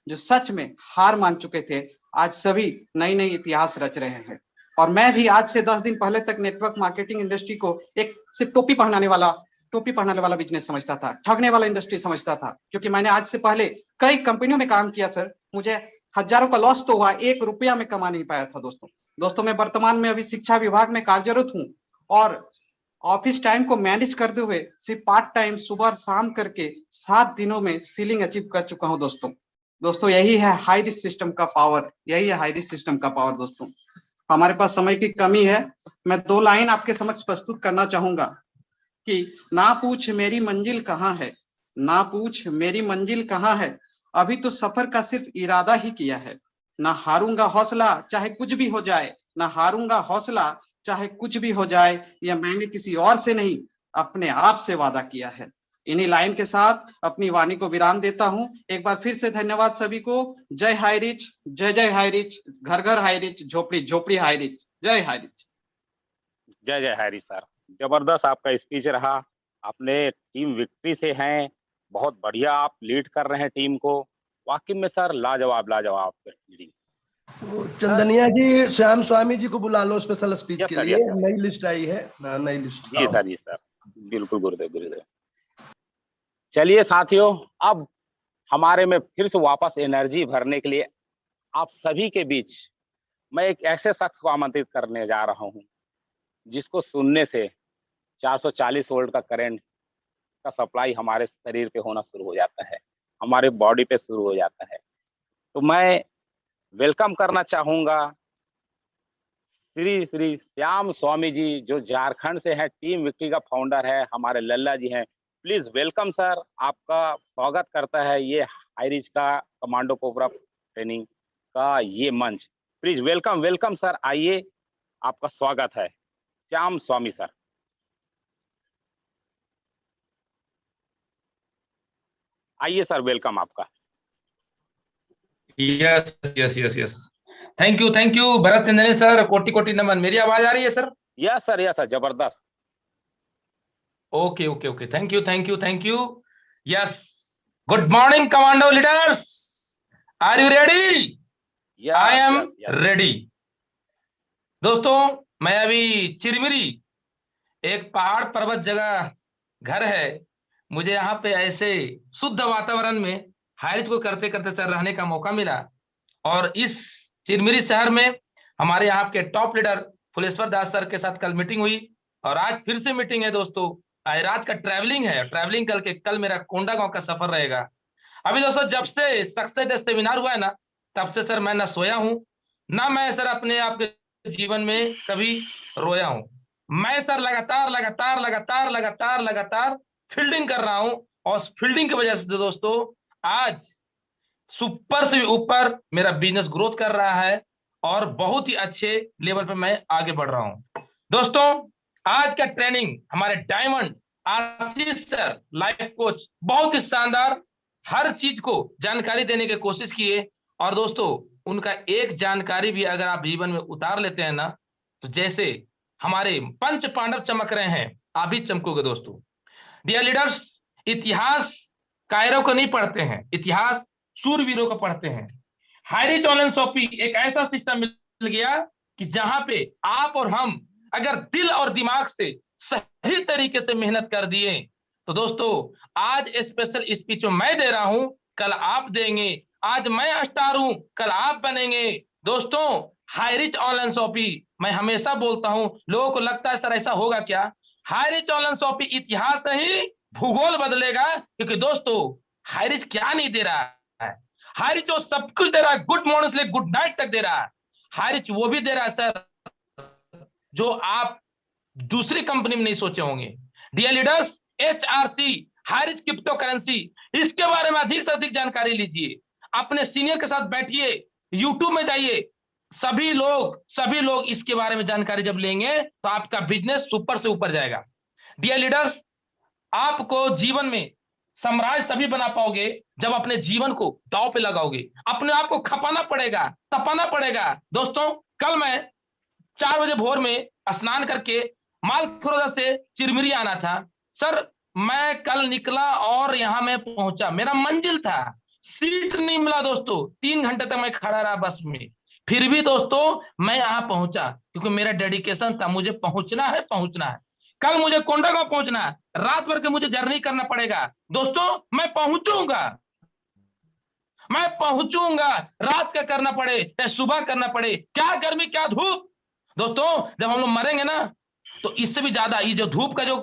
जो सच में हार मान चुके थे, आज सभी नई नई इतिहास रच रहे हैं। और मैं भी आज से 10 दिन पहले तक नेटवर्क मार्केटिंग इंडस्ट्री को एक सिर्फ टोपी पहनाने वाला बिजनेस समझता था, ठगने वाला इंडस्ट्री समझता था, क्योंकि मैंने आज से पहले कई कंपनियों में काम किया सर। मुझे हजारों का लॉस तो हुआ, 1 रुपया में कमा नहीं पाया था दोस्तों। मैं वर्तमान में अभी शिक्षा विभाग में कार्यरत हूँ और ऑफिस टाइम को मैनेज करते हुए सिर्फ पार्ट टाइम सुबह और शाम करके 7 दिनों में सीलिंग अचीव कर चुका हूँ दोस्तों। यही है हाई रिस्क सिस्टम का पावर, यही है हाई रिस्क सिस्टम का पावर दोस्तों। हमारे पास समय की कमी है, मैं 2 लाइन आपके समक्ष प्रस्तुत करना चाहूंगा कि ना पूछ मेरी मंजिल कहाँ है, ना पूछ मेरी मंजिल कहाँ है, अभी तो सफर का सिर्फ इरादा ही किया है। ना हारूंगा हौसला चाहे कुछ भी हो जाए, ना हारूंगा हौसला चाहे कुछ भी हो जाए, यह मैंने किसी और से नहीं अपने आप से वादा किया है। इन्हीं लाइन के साथ अपनी वाणी को विराम देता हूं। एक बार फिर से धन्यवाद सभी को। जय हाई रिच, जय हाई रिच, घर घर हाई रिच, झोपड़ी झोपड़ी हाई रिच, जय हाई रिच। जय हारी सर, जबरदस्त आपका स्पीच रहा। अपने टीम विक्ट्री से हैं, बहुत बढ़िया आप लीड कर रहे हैं टीम को। वाकई में सर लाजवाब लाजवाब लीडिंग। चंदनिया जी, श्याम स्वामी जी को बुला लो स्पेशल स्पीच यस के सर, लिए। Yes sir. नई लिस्ट आई है, नई लिस्ट। जी सर, जी सर, बिल्कुल गुरुदेव गुरुदेव। चलिए साथियों, अब हमारे में फिर से वापस एनर्जी भरने के लिए आप सभी के बीच मैं एक ऐसे शख्स को आमंत्रित करने जा रहा हूं, जिसको सुनने से 440 वोल्ट का करंट का सप्लाई हमारे शरीर पे होना शुरू हो जाता है, हमारे बॉडी पे शुरू हो जाता है। तो मैं वेलकम करना चाहूंगा श्री श्री श्याम स्वामी जी, जो झारखंड से हैं, टीम विक्ट्री का फाउंडर है, हमारे लल्ला जी हैं। प्लीज वेलकम सर, आपका स्वागत करता है ये हाई रिच का कमांडो कोबरा ट्रेनिंग का ये मंच। प्लीज वेलकम वेलकम सर, आइए, आपका स्वागत है श्याम स्वामी सर। आइए सर, वेलकम आपका। Yes yes yes yes, thank you Bharat Chandani sir, कोटि कोटि नमन। मेरी आवाज आ रही है सर? यस सर, जबरदस्त। Okay okay okay, thank you. Yes, good morning commando leaders, are you ready? I am ready. दोस्तों, मैं अभी चिरमिरी, एक पहाड़ पर्वत जगह घर है, मुझे यहाँ पे ऐसे शुद्ध वातावरण में हाइट को करते करते सर रहने का मौका मिला। और इस चिरमिरी शहर में हमारे यहाँ के टॉप लीडर फुलेश्वर दास सर के साथ कल मीटिंग हुई और आज फिर से मीटिंग है दोस्तों। आज रात का ट्रैवलिंग है, ट्रैवलिंग करके कल मेरा कोंडा गांव का सफर रहेगा। अभी दोस्तों, जब से सक्सेस डे सेमिनार हुआ है ना, तब से सर मैं ना सोया हूं, ना मैं सर अपने आप के जीवन में कभी रोया हूं। मैं सर लगातार लगातार लगातार लगातार लगातार फील्डिंग कर रहा हूं और फील्डिंग की वजह से दोस्तों आज सुपर से ऊपर मेरा बिजनेस ग्रोथ कर रहा है और बहुत ही अच्छे लेवल पे मैं आगे बढ़ रहा हूं। दोस्तों, आज का ट्रेनिंग हमारे डायमंड आशीष सर, लाइफ कोच, बहुत ही शानदार, हर चीज को जानकारी देने की कोशिश किए। और दोस्तों, उनका एक जानकारी भी अगर आप जीवन में उतार लेते हैं ना, तो जैसे हमारे पंच पांडव चमक रहे हैं, आप भी चमकोगे दोस्तों। डियर लीडर्स, इतिहास कायरों को नहीं पढ़ते हैं, इतिहास सूरवीरों को पढ़ते हैं। हाईरिच ऑनलाइन शॉपिंग एक ऐसा सिस्टम मिल गया कि जहां पे आप और हम अगर दिल और दिमाग से सही तरीके से मेहनत कर दिए तो दोस्तों आज स्पेशल स्पीच मैं दे रहा हूं, कल आप देंगे। आज मैं स्टार हूं, कल आप बनेंगे। दोस्तों हाईरिच ऑनलाइन शॉपिंग, मैं हमेशा बोलता हूं, लोगों को लगता है सर ऐसा होगा क्या? हाईरिच ऑनलाइन शॉपिंग इतिहास नहीं भूगोल बदलेगा, क्योंकि दोस्तों हाईरिच क्या नहीं दे रहा है, हाईरिच वो सब कुछ दे रहा है, गुड मॉर्निंग से गुड नाइट तक दे रहा है। हाईरिच वो भी दे रहा है सर जो आप दूसरी कंपनी में नहीं सोचे होंगे। Dear leaders, HRC HighRich crypto currency, इसके बारे में अधिक से अधिक जानकारी लीजिए, अपने सीनियर के साथ बैठिए, यूट्यूब में जाइए, सभी लोग इसके बारे में जानकारी जब लेंगे तो आपका बिजनेस ऊपर से ऊपर जाएगा। डियर लीडर्स, आपको जीवन में साम्राज्य तभी बना पाओगे जब अपने जीवन को दांव पे लगाओगे, अपने आप को खपाना पड़ेगा, तपाना पड़ेगा। दोस्तों कल मैं 4 बजे भोर में स्नान करके मालखरोदा से चिरमिरी आना था। सर मैं कल निकला और यहां मैं पहुंचा, मेरा मंजिल था, सीट नहीं मिला दोस्तों, 3 घंटे तक मैं खड़ा रहा बस में, फिर भी दोस्तों मैं यहां पहुंचा क्योंकि मेरा डेडिकेशन था, मुझे पहुंचना है, पहुंचना है। कल मुझे कोंडागांव पहुंचना है, रात भर के मुझे जर्नी करना पड़ेगा। दोस्तों मैं पहुंचूंगा, मैं पहुंचूंगा, रात का करना पड़े या सुबह करना पड़े, क्या गर्मी क्या धूप। दोस्तों जब हम लोग मरेंगे ना तो इससे भी ज्यादा ये जो धूप का जो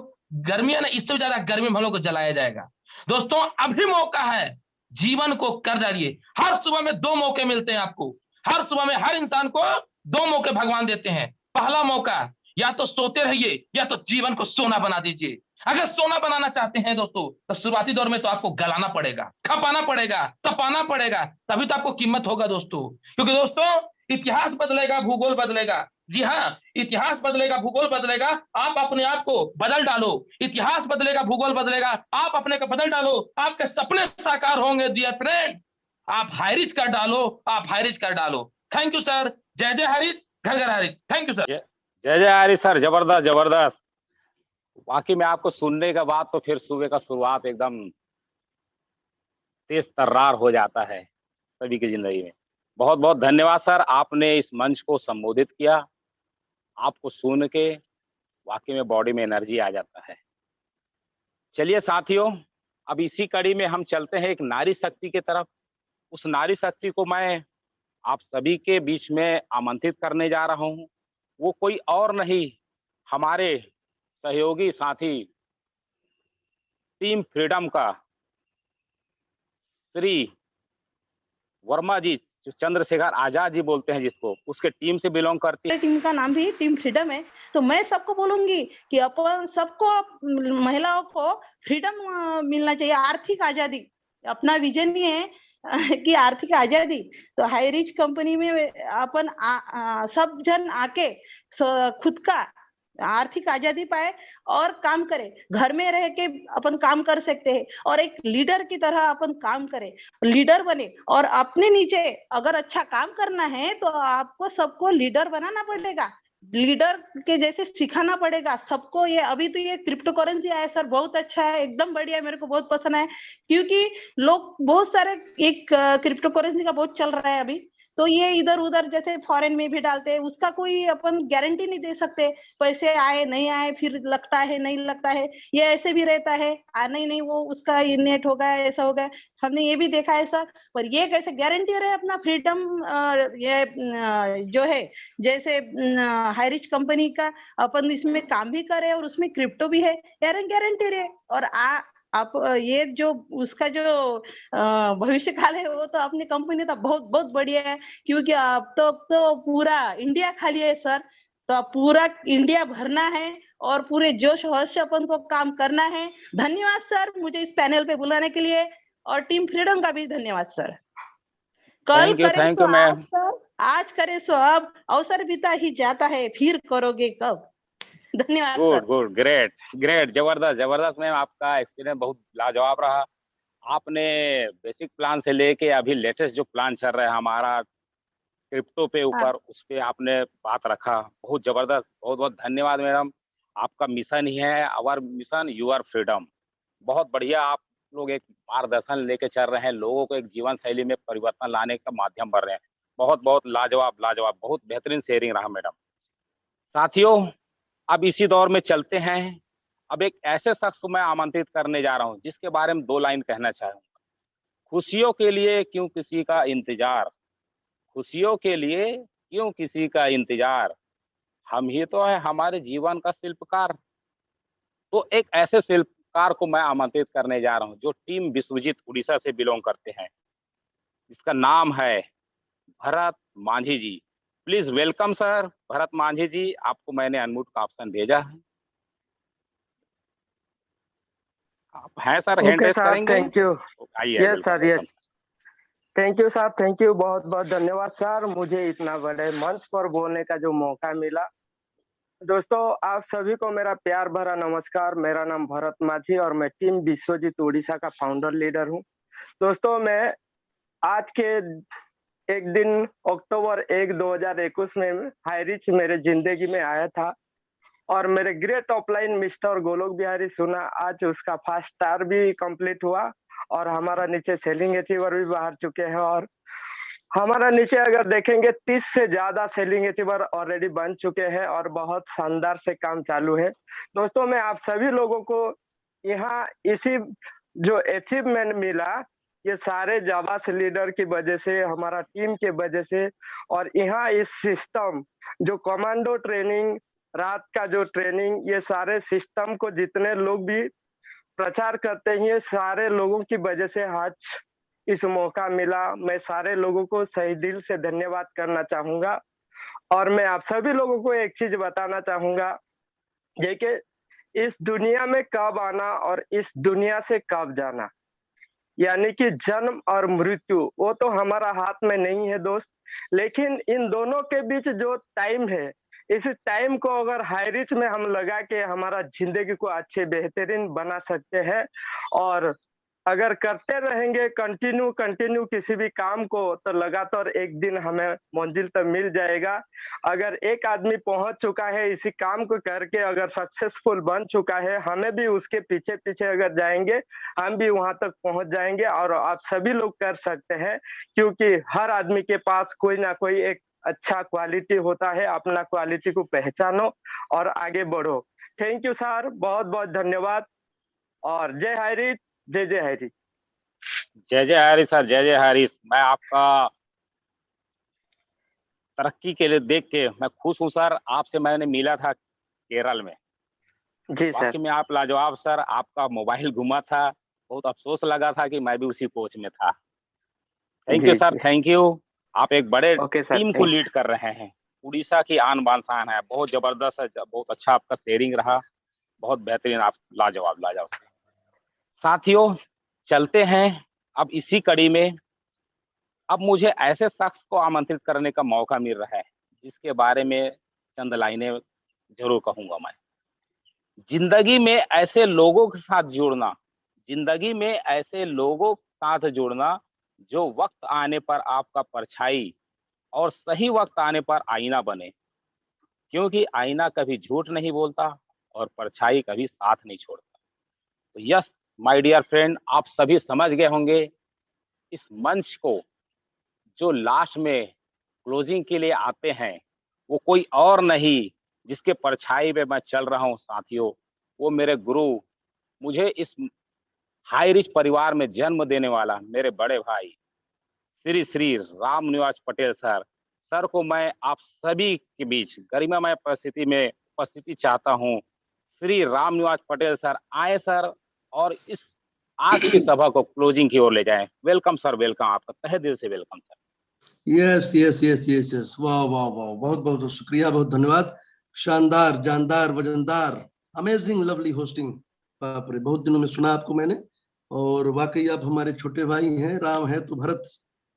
गर्मी है ना, इससे भी ज्यादा गर्मी में हम लोग को जलाया जाएगा। दोस्तों अभी मौका है, जीवन को कर डालिए। हर सुबह में 2 मौके मिलते हैं आपको, हर सुबह में हर इंसान को 2 मौके भगवान देते हैं। पहला मौका, या तो सोते रहिए या तो जीवन को सोना बना दीजिए। अगर सोना बनाना चाहते हैं दोस्तों तो शुरुआती दौर में तो आपको गलाना पड़ेगा, खपाना पड़ेगा, तपाना पड़ेगा, तभी तो आपको कीमत होगा दोस्तों। क्योंकि दोस्तों इतिहास बदलेगा, भूगोल बदलेगा। जी हाँ, इतिहास बदलेगा, भूगोल बदलेगा, आप अपने आप को बदल डालो। इतिहास बदलेगा, भूगोल बदलेगा, आप अपने को बदल डालो, आपके सपने साकार होंगे डियर फ्रेंड। आप हाईरिच कर डालो, आप हाईरिच कर डालो। थैंक यू सर, जय जय हाईरिच, घर घर हाईरिच। Thank you sir. जय जय हरी सर, जबरदस्त जबरदस्त। बाकी में आपको सुनने के बाद तो फिर सुबह का शुरुआत एकदम तेज तर्रार हो जाता है सभी की जिंदगी में। बहुत बहुत धन्यवाद सर, आपने इस मंच को संबोधित किया। आपको सुन के वाकई में बॉडी में एनर्जी आ जाता है। चलिए साथियों, अब इसी कड़ी में हम चलते हैं एक नारी शक्ति की तरफ। उस नारी शक्ति को मैं आप सभी के बीच में आमंत्रित करने जा रहा हूँ। वो कोई और नहीं, हमारे सहयोगी साथी टीम फ्रीडम का श्री वर्मा जी, जो चंद्रशेखर आजाद जी बोलते हैं जिसको, उसके टीम से बिलोंग करती है। टीम का नाम भी टीम फ्रीडम है। तो मैं सबको बोलूंगी कि अपन सबको, महिलाओं को फ्रीडम मिलना चाहिए, आर्थिक आजादी अपना विजन ही है कि आर्थिक आजादी। तो हाईरिच कंपनी में अपन सब जन आके खुद का आर्थिक आजादी पाए और काम करे, घर में रह के अपन काम कर सकते हैं और एक लीडर की तरह अपन काम करें, लीडर बने। और अपने नीचे अगर अच्छा काम करना है तो आपको सबको लीडर बनाना पड़ेगा, लीडर के जैसे सिखाना पड़ेगा सबको। ये अभी तो ये क्रिप्टो करेंसी आया सर, बहुत अच्छा है, एकदम बढ़िया है, मेरे को बहुत पसंद है। क्योंकि लोग बहुत सारे एक क्रिप्टो करेंसी का बहुत चल रहा है अभी, तो ये इधर उधर जैसे फॉरेन में भी डालते हैं, उसका कोई अपन गारंटी नहीं दे सकते, पैसे आए नहीं आए, फिर लगता है नहीं लगता है, ये ऐसे भी रहता है, आना ही नहीं, वो उसका नेट हो गया, ऐसा हो गया, हमने ये भी देखा है सर। पर ये कैसे गारंटी रहे अपना फ्रीडम, ये जो है जैसे हाईरिच कंपनी का अपन इसमें काम भी करे और उसमें क्रिप्टो भी है, गारंटी रहे। और आप ये जो उसका जो भविष्य काल है वो तो अपनी कंपनी तो बहुत बहुत बढ़िया है, क्योंकि अब तो पूरा इंडिया खाली है सर, तो अब पूरा इंडिया भरना है और पूरे जोश हर्ष अपन को काम करना है। धन्यवाद सर मुझे इस पैनल पे बुलाने के लिए, और टीम फ्रीडम का भी धन्यवाद सर। कल करें तो आज सर, आज करे सो अब, अवसर बीता ही जाता है, फिर करोगे कब। धन्यवाद सर। गुड, ग्रेट ग्रेट, जबरदस्त जबरदस्त मैम, आपका एक्सपीरियंस बहुत लाजवाब रहा। आपने बेसिक प्लान से लेके अभी लेटेस्ट जो प्लान चल रहा है हमारा क्रिप्टो पे ऊपर, उस पे आपने बात रखा, बहुत जबरदस्त। बहुत बहुत धन्यवाद मैडम। आपका मिशन ही है, आवर मिशन यूर फ्रीडम। बहुत बढ़िया आप लोग एक मार्गदर्शन लेके चल रहे हैं, लोगों को एक जीवन शैली में परिवर्तन लाने का माध्यम बन रहे हैं। बहुत बहुत लाजवाब लाजवाब, बहुत बेहतरीन शेयरिंग रहा मैडम। साथियों, अब इसी दौर में चलते हैं। अब एक ऐसे शख्स को मैं आमंत्रित करने जा रहा हूँ जिसके बारे में 2 लाइन कहना चाहूंगा। खुशियों के लिए क्यों किसी का इंतजार, खुशियों के लिए क्यों किसी का इंतजार, हम ही तो है हमारे जीवन का शिल्पकार। तो एक ऐसे शिल्पकार को मैं आमंत्रित करने जा रहा हूँ जो टीम विश्वजीत उड़ीसा से बिलोंग करते हैं, जिसका नाम है Bharat Manjhi ji. Please welcome sir Bharat Manjhi ji, आपको मैंने अनम्यूट का ऑप्शन भेजा है। आप हैं सर, हैंड रेस करेंगे? Thank you. आइए। Yes sir, yes. Thank you साहब, थैंक यू, बहुत बहुत धन्यवाद सर, मुझे इतना बड़े मंच पर बोलने का जो मौका मिला। दोस्तों, आप सभी को मेरा प्यार भरा नमस्कार। मेरा नाम भरत मांझी और मैं टीम विश्वजीत उड़ीसा का फाउंडर लीडर हूँ। दोस्तों, मैं आज के एक दिन अक्टूबर 1, 2021 में हाई रिच मेरे जिंदगी में आया था और मेरे great offline mister Golok Bihari सुना, आज उसका फर्स्ट स्टार भी कंप्लीट हुआ और हमारा नीचे सेलिंग अचीवर भी बाहर चुके हैं और हमारा नीचे अगर देखेंगे 30 से ज्यादा सेलिंग अचीवर ऑलरेडी बन चुके हैं और बहुत शानदार से काम चालू है। दोस्तों, मैं आप सभी लोगों को यहाँ इसी जो अचीवमेंट मिला, ये सारे जाबाज लीडर की वजह से, हमारा टीम के वजह से, और यहाँ इस सिस्टम जो कमांडो ट्रेनिंग, रात का जो ट्रेनिंग, ये सारे सिस्टम को जितने लोग भी प्रचार करते हैं, सारे लोगों की वजह से आज इस मौका मिला। मैं सारे लोगों को सही दिल से धन्यवाद करना चाहूंगा और मैं आप सभी लोगों को एक चीज बताना चाहूंगा, ये कि इस दुनिया में कब आना और इस दुनिया से कब जाना, यानी कि जन्म और मृत्यु, वो तो हमारा हाथ में नहीं है दोस्त, लेकिन इन दोनों के बीच जो टाइम है, इस टाइम को अगर हाई रिच में हम लगा के हमारा जिंदगी को अच्छे बेहतरीन बना सकते हैं और अगर करते रहेंगे कंटिन्यू किसी भी काम को, तो लगातार एक दिन हमें मंजिल तक मिल जाएगा। अगर एक आदमी पहुंच चुका है इसी काम को करके, अगर सक्सेसफुल बन चुका है, हमें भी उसके पीछे पीछे अगर जाएंगे, हम भी वहां तक पहुंच जाएंगे और आप सभी लोग कर सकते हैं, क्योंकि हर आदमी के पास कोई ना कोई एक अच्छा क्वालिटी होता है। अपना क्वालिटी को पहचानो और आगे बढ़ो। थैंक यू सर, बहुत बहुत धन्यवाद और जय हरी, जय जय हरी। जय जय हरी सर, जय जय हरी। मैं आपका तरक्की के लिए देख के मैं खुश हूँ सर। आपसे मैंने मिला था केरल में। जी सर। वाकई में आप लाजवाब सर। आपका मोबाइल घुमा था, बहुत अफसोस लगा था कि मैं भी उसी कोच में था। Thank you sir, thank you. आप एक बड़े टीम को लीड कर रहे हैं। उड़ीसा की आन बान शान है, बहुत जबरदस्त है, बहुत अच्छा आपका शेयरिंग रहा, बहुत बेहतरीन, आप लाजवाब लाजवाब। साथियों, चलते हैं अब इसी कड़ी में। अब मुझे ऐसे शख्स को आमंत्रित करने का मौका मिल रहा है जिसके बारे में चंद लाइनें जरूर कहूंगा मैं। जिंदगी में ऐसे लोगों के साथ जुड़ना, जिंदगी में ऐसे लोगों के साथ जुड़ना जो वक्त आने पर आपका परछाई और सही वक्त आने पर आईना बने, क्योंकि आईना कभी झूठ नहीं बोलता और परछाई कभी साथ नहीं छोड़ता। तो यस माय डियर फ्रेंड, आप सभी समझ गए होंगे इस मंच को जो लास्ट में क्लोजिंग के लिए आते हैं, वो कोई और नहीं जिसके परछाई में मैं चल रहा हूँ साथियों, वो मेरे गुरु, मुझे इस हाई रिच परिवार में जन्म देने वाला मेरे बड़े भाई श्री श्री राम निवास पटेल सर। सर को मैं आप सभी के बीच गरिमामय परिस्थिति में उपस्थिति चाहता हूँ। श्री राम निवास पटेल सर आए सर और इस आज की सभा को क्लोजिंग की ओर ले जाएं। वेलकम सर, वेलकम, आपका तहे दिल से welcome sir. Yes yes yes yes yes, वाह वाह वाह, बहुत बहुत शुक्रिया, बहुत धन्यवाद। शानदार, जानदार, वजनदार, अमेजिंग, लवली होस्टिंग। बाप रे, बहुत दिनों में सुना आपको मैंने और वाकई आप हमारे छोटे भाई हैं। राम है तो भरत,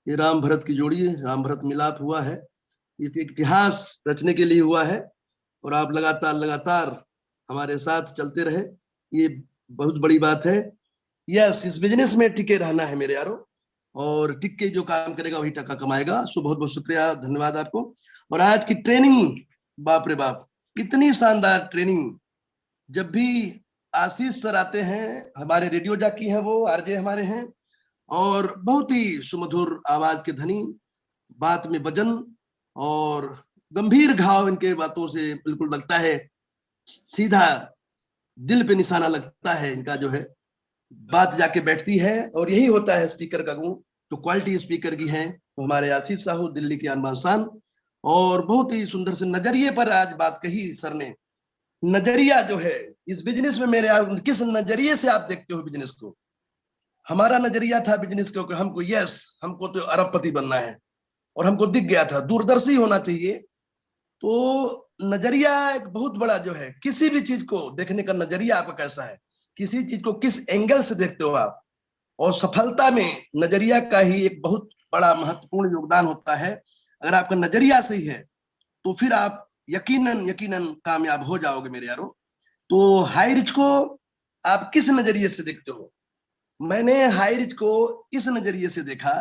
ये राम भरत की जोड़ी है, राम भरत मिलाप हुआ है, इस इतिहास रचने के लिए हुआ है और आप लगातार लगातार हमारे साथ चलते रहे, ये बहुत बड़ी बात है। यस, इस बिजनेस में टिके रहना है मेरे यारों, और टिक के जो काम करेगा वही टका कमाएगा। सो बहुत बहुत शुक्रिया, धन्यवाद आपको। और आज की ट्रेनिंग, बाप रे बाप, इतनी शानदार ट्रेनिंग। जब भी आशीष सर आते हैं, हमारे रेडियो जॉकी हैं, वो आरजे हमारे हैं, और बहुत ही सुमधुर आवाज के धनी, बात में वजन और गंभीर घाव इनके बातों से बिल्कुल लगता है, सीधा दिल पे निशाना लगता है इनका, जो है बात जाके बैठती है। और यही होता है स्पीकर का गुण, तो क्वालिटी स्पीकर की है तो हमारे आशीष साहू, दिल्ली की आन शान। और बहुत ही सुंदर से नजरिए पर आज बात कही सर ने। नजरिया जो है इस बिजनेस में, मेरे किस नजरिए से आप देखते हो बिजनेस को? हमारा नजरिया था बिजनेस को कि हमको तो अरबपति बनना है, और हमको दिख गया था दूरदर्शी होना चाहिए। तो नजरिया एक बहुत बड़ा जो है, किसी भी चीज को देखने का नजरिया आपका कैसा है, किसी चीज को किस एंगल से देखते हो आप, और सफलता में नजरिया का ही एक बहुत बड़ा महत्वपूर्ण योगदान होता है। अगर आपका नजरिया सही है तो फिर आप यकीनन कामयाब हो जाओगे मेरे यारो। तो हाई रिच को आप किस नजरिए से देखते हो? मैंने हाई रिच को इस नजरिए से देखा,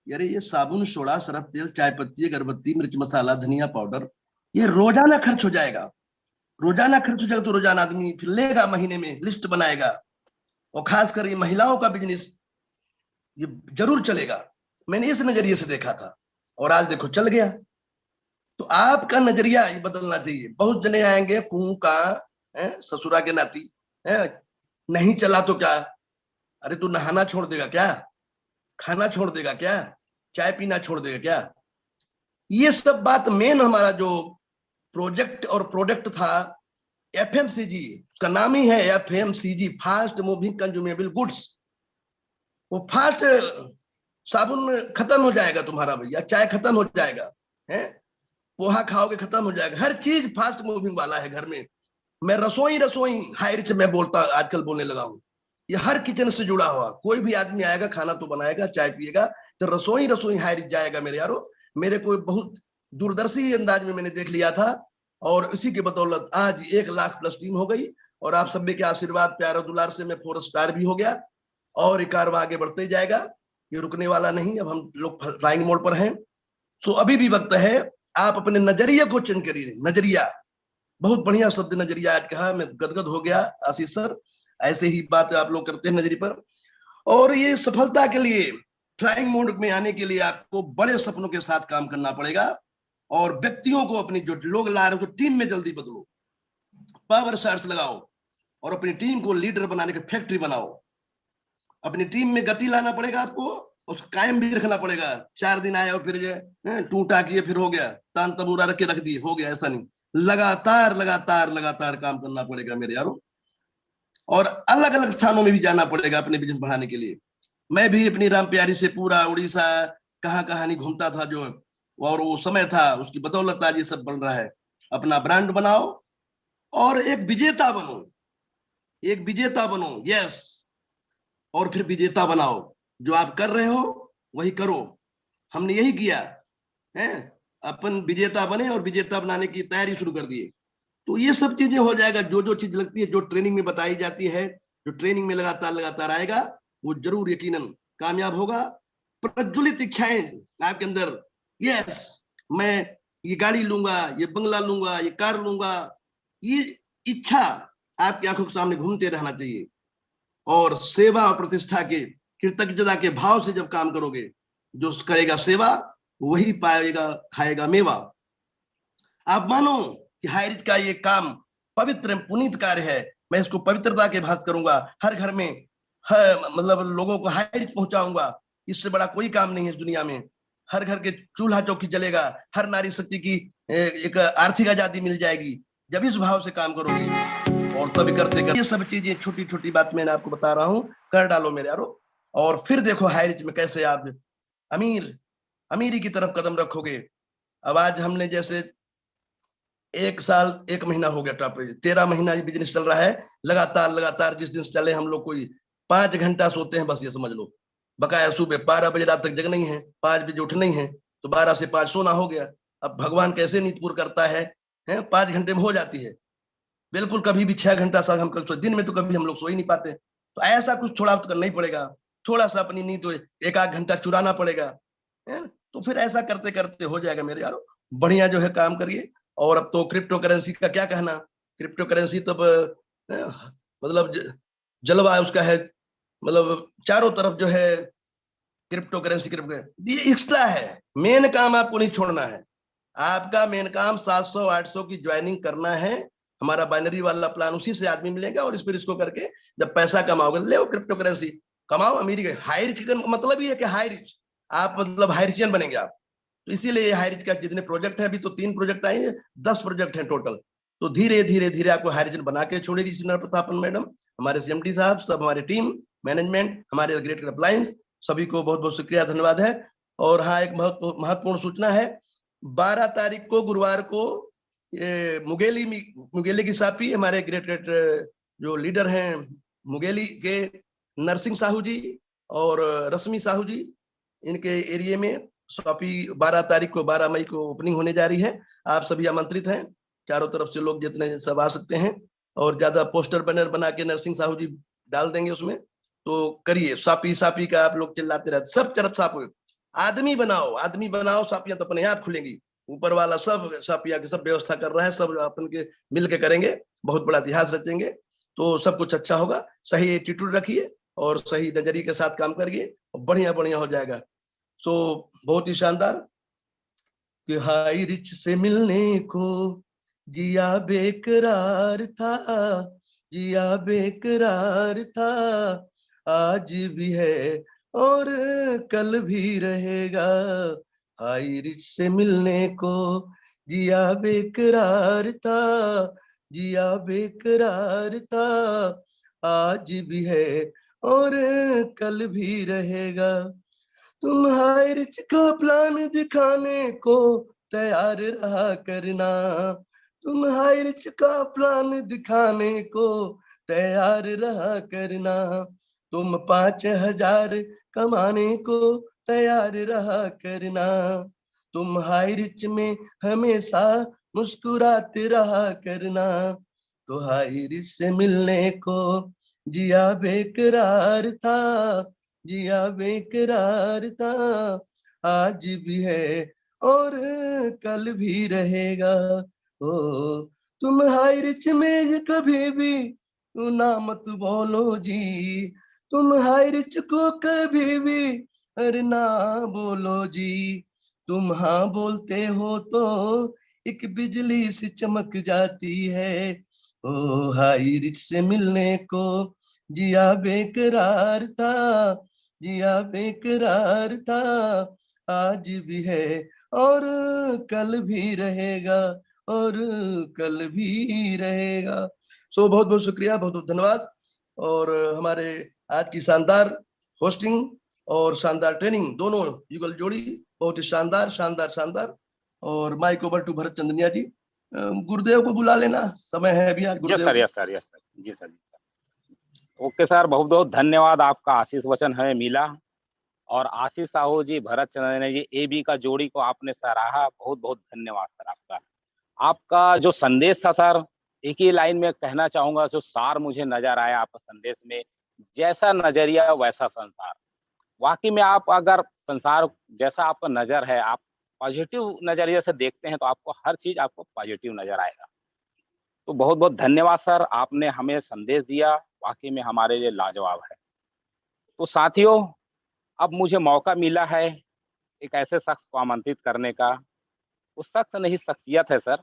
यारे ये साबुन, सोडा, सरफ तेल, चाय पत्ती, अगरबत्ती, मिर्च मसाला, धनिया पाउडर, ये रोजाना खर्च हो जाएगा। रोजाना खर्च हो जाएगा तो रोजाना आदमी फिर लेगा, महीने में लिस्ट बनाएगा। और खासकर ये महिलाओं का बिजनेस ये जरूर चलेगा। मैंने इस नजरिए से देखा था और आज देखो चल गया। तो आपका नजरिया ये बदलना चाहिए। बहुत जने आएंगे कुं का ससुरा के नाती, नहीं चला तो क्या? अरे तू नहाना छोड़ देगा क्या? खाना छोड़ देगा क्या? चाय पीना छोड़ देगा क्या? ये सब बात मेन हमारा जो प्रोजेक्ट और प्रोडक्ट था एफएमसीजी, का नाम ही है FMCG, fast moving consumable goods. वो फास्ट साबुन खत्म हो जाएगा तुम्हारा भैया, चाय खत्म हो जाएगा, है पोहा खाओगे खत्म हो जाएगा, हर चीज फास्ट मूविंग वाला है घर में। मैं रसोई हाई रिच में बोलता आजकल बोलने लगा हूँ। ये हर किचन से जुड़ा हुआ, कोई भी आदमी आएगा खाना तो बनाएगा, चाय पिएगा, तो रसोई हाई रिच जाएगा मेरे यारो। मेरे को बहुत दूरदर्शी अंदाज में मैंने देख लिया था, और इसी के बदौलत आज 1 लाख प्लस टीम हो गई। और आप सभी के आशीर्वाद, प्यार और दुलार से मैं 4 स्टार भी हो गया, और ये कारवां आगे बढ़ते जाएगा, ये रुकने वाला नहीं। अब हम लोग फ्लाइंग मोड पर हैं। सो अभी भी वक्त है, आप अपने नजरिए को चेंज करिए। नजरिया, बहुत बढ़िया शब्द नजरिया आज कहा, मैं गदगद हो गया आशीष सर। ऐसे ही बात आप लोग करते हैं नजरिए पर। और ये सफलता के लिए, फ्लाइंग मोड में आने के लिए आपको बड़े सपनों के साथ काम करना पड़ेगा, और व्यक्तियों को अपनी जो लोग ला रहे हो टीम में जल्दी बदलो, पावर शॉट्स लगाओ, और अपनी टीम को लीडर बनाने की फैक्ट्री बनाओ। अपनी टीम में गति लाना पड़ेगा आपको, उसको कायम भी रखना पड़ेगा। 4 दिन आए और फिर जो टूटा किए फिर हो गया, तान तबूरा रख के रख दिए हो गया, ऐसा नहीं। लगातार काम करना पड़ेगा मेरे यारों, और अलग अलग स्थानों में भी जाना पड़ेगा अपने बिजनेस बढ़ाने के लिए। मैं भी अपनी राम प्यारी से पूरा उड़ीसा कहाँ नहीं घूमता था जो, और वो समय था, उसकी बदौलत आज ये सब बन रहा है। अपना ब्रांड बनाओ और एक विजेता बनो, यस, और फिर विजेता बनाओ। जो आप कर रहे हो वही करो, हमने यही किया है, अपन विजेता बने और विजेता बनाने की तैयारी शुरू कर दिए। तो ये सब चीजें हो जाएगा। जो चीज लगती है, जो ट्रेनिंग में बताई जाती है, जो ट्रेनिंग में लगातार आएगा, वो जरूर यकीनन कामयाब होगा। प्रज्वलित इच्छाएं आपके अंदर, यस मैं ये गाड़ी लूंगा, ये बंगला लूंगा, ये कार लूंगा, ये इच्छा आपकी आंखों के सामने घूमते रहना चाहिए। और सेवा और प्रतिष्ठा के, कृतज्ञता के भाव से जब काम करोगे, जो करेगा सेवा वही पाएगा, खाएगा मेवा। आप मानो कि हाई रिच का ये काम पवित्र पुनीत कार्य है, मैं इसको पवित्रता के भास करूंगा, हर घर में मतलब लोगों को हाई रिच पहुंचाऊंगा। इससे बड़ा कोई काम नहीं है इस दुनिया में। हर घर के चूल्हा चौकी जलेगा, हर नारी शक्ति की एक आर्थिक आजादी मिल जाएगी जब इस भाव से काम करोगे। और तभी करते ये सब चीजें, छोटी छोटी बात मैंने आपको बता रहा हूँ, कर डालो मेरे यारो, और फिर देखो हाई रिच में कैसे आप अमीरी की तरफ कदम रखोगे। अब आज हमने जैसे 1 साल 1 महीना हो गया, टॉप 13 महीना ये बिजनेस चल रहा है लगातार। जिस दिन चले हम लोग कोई 5 घंटा सोते हैं, बस ये समझ लो। बकाया सुबह 12 बजे रात तक जगना ही है, 5 बजे उठना ही है, तो 12 से 5 सोना हो गया। अब भगवान कैसे नींद पूर्ण करता है 5 घंटे में हो जाती है बिल्कुल। कभी भी 6 घंटा सा हम दिन में तो कभी हम लोग सो ही नहीं पाते। तो ऐसा कुछ थोड़ा तो करना ही पड़ेगा, थोड़ा सा अपनी नींद तो 1-8 घंटा चुराना पड़ेगा, तो फिर ऐसा करते करते हो जाएगा मेरे यारो। बढ़िया जो है काम करिए। और अब तो क्रिप्टो करेंसी का क्या कहना, क्रिप्टो करेंसी तब मतलब जलवा उसका है, मतलब चारों तरफ जो है क्रिप्टो करेंसी ये एक्स्ट्रा है। मेन काम आपको नहीं छोड़ना है, आपका मेन काम 700-800 की ज्वाइनिंग करना है। हमारा बाइनरी वाला प्लान, उसी से आदमी मिलेगा और फिर इसको करके जब पैसा कमाओगे, ले क्रिप्टो करेंसी कमाओ, अमीरी हाई रिच का मतलब ये है कि हाई रिच आप मतलब हाई रिचियन बनेंगे आप। तो इसीलिए हाई रिच का जितने प्रोजेक्ट है, अभी तो 3 प्रोजेक्ट आए हैं, 10 प्रोजेक्ट हैं टोटल। तो धीरे धीरे धीरे आपको हाई रिच बना के छोड़ेगी सिमरन प्रतापन मैडम, हमारे सीएमडी साहब, सब हमारी टीम मैनेजमेंट, हमारे ग्रेट अप्लायंस, सभी को बहुत बहुत शुक्रिया, धन्यवाद है। और हाँ, एक बहुत महत्वपूर्ण सूचना है, 12 तारीख को गुरुवार को ये मुगेली की सापी, हमारे ग्रेट जो लीडर हैं मुगेली के, नरसिंह साहू जी और रश्मि साहू जी, इनके एरिया में सापी 12 तारीख को 12 मई को ओपनिंग होने जा रही है। आप सभी आमंत्रित हैं, चारों तरफ से लोग जितने सब आ सकते हैं। और ज्यादा पोस्टर बैनर बना के नरसिंह साहू जी डाल देंगे उसमें, तो करिए। सापी सापी का आप लोग चिल्लाते रहते, सब तरफ सापी, आदमी बनाओ, सापियां तो अपने आप खुलेंगी। ऊपर वाला सब सापिया की सब व्यवस्था कर रहा है, सब अपन के मिल के करेंगे, बहुत बड़ा इतिहास रचेंगे, तो सब कुछ अच्छा होगा। सही एटीट्यूड रखिए और सही नजरिए के साथ काम करिए, बढ़िया बढ़िया हो जाएगा। सो बहुत ही शानदार कि हाई रिच से मिलने को जिया बेकरार था, जिया बेकरार था, आज भी है और कल भी रहेगा। हाई रिच से मिलने को जिया बेकरार था, जिया बेकरार था, आज भी है और कल भी रहेगा। तुम हाई रिच का प्लान दिखाने को तैयार रहा करना, तुम हाई रिच का प्लान दिखाने को तैयार रहा करना, तुम 5000 कमाने को तैयार रहा करना, तुम हाई रिच में हमेशा मुस्कुराते रहा करना। तो हाई रिच से मिलने को जिया बेकरार था, जिया बेकरार था, आज भी है और कल भी रहेगा। ओ तुम हाई रिच में कभी भी ना मत बोलो जी, तुम हाई रिच को कभी भी अरे ना बोलो जी, तुम हाँ बोलते हो तो एक बिजली सी चमक जाती है। ओ हाई रिच से मिलने को जिया बेकरार था, जिया बेकरार था, आज भी है और कल भी रहेगा, और कल भी रहेगा। सो बहुत बहुत शुक्रिया, बहुत बहुत धन्यवाद। और हमारे आज की शानदार होस्टिंग और शानदार ट्रेनिंग, दोनों युगल जोड़ी, बहुत ही शानदार शानदार शानदार। और mic over to Bharat Chandaniya जी, गुरुदेव को बुला लेना, समय है अभी आज गुरुदेव। यस सर, जी सर। ओके सर, बहुत बहुत धन्यवाद, आपका आशीष वचन हमें मिला। और आशीष साहू जी, भरत चंद्र जी, एबी का जोड़ी को आपने सराहा, बहुत बहुत धन्यवाद सर आपका। आपका जो संदेश था सर, एक ही लाइन में कहना चाहूंगा, जो सार मुझे नजर आया आपका संदेश में, जैसा नजरिया वैसा संसार। वाकई में आप अगर संसार जैसा आपका नजर है, आप पॉजिटिव नजरिए से देखते हैं, तो आपको हर चीज आपको पॉजिटिव नजर आएगा। तो बहुत बहुत धन्यवाद सर, आपने हमें संदेश दिया, वाकई में हमारे लिए लाजवाब है। तो साथियों, अब मुझे मौका मिला है एक ऐसे शख्स को आमंत्रित करने का। वो शख्स नहीं, शख्सियत है सर।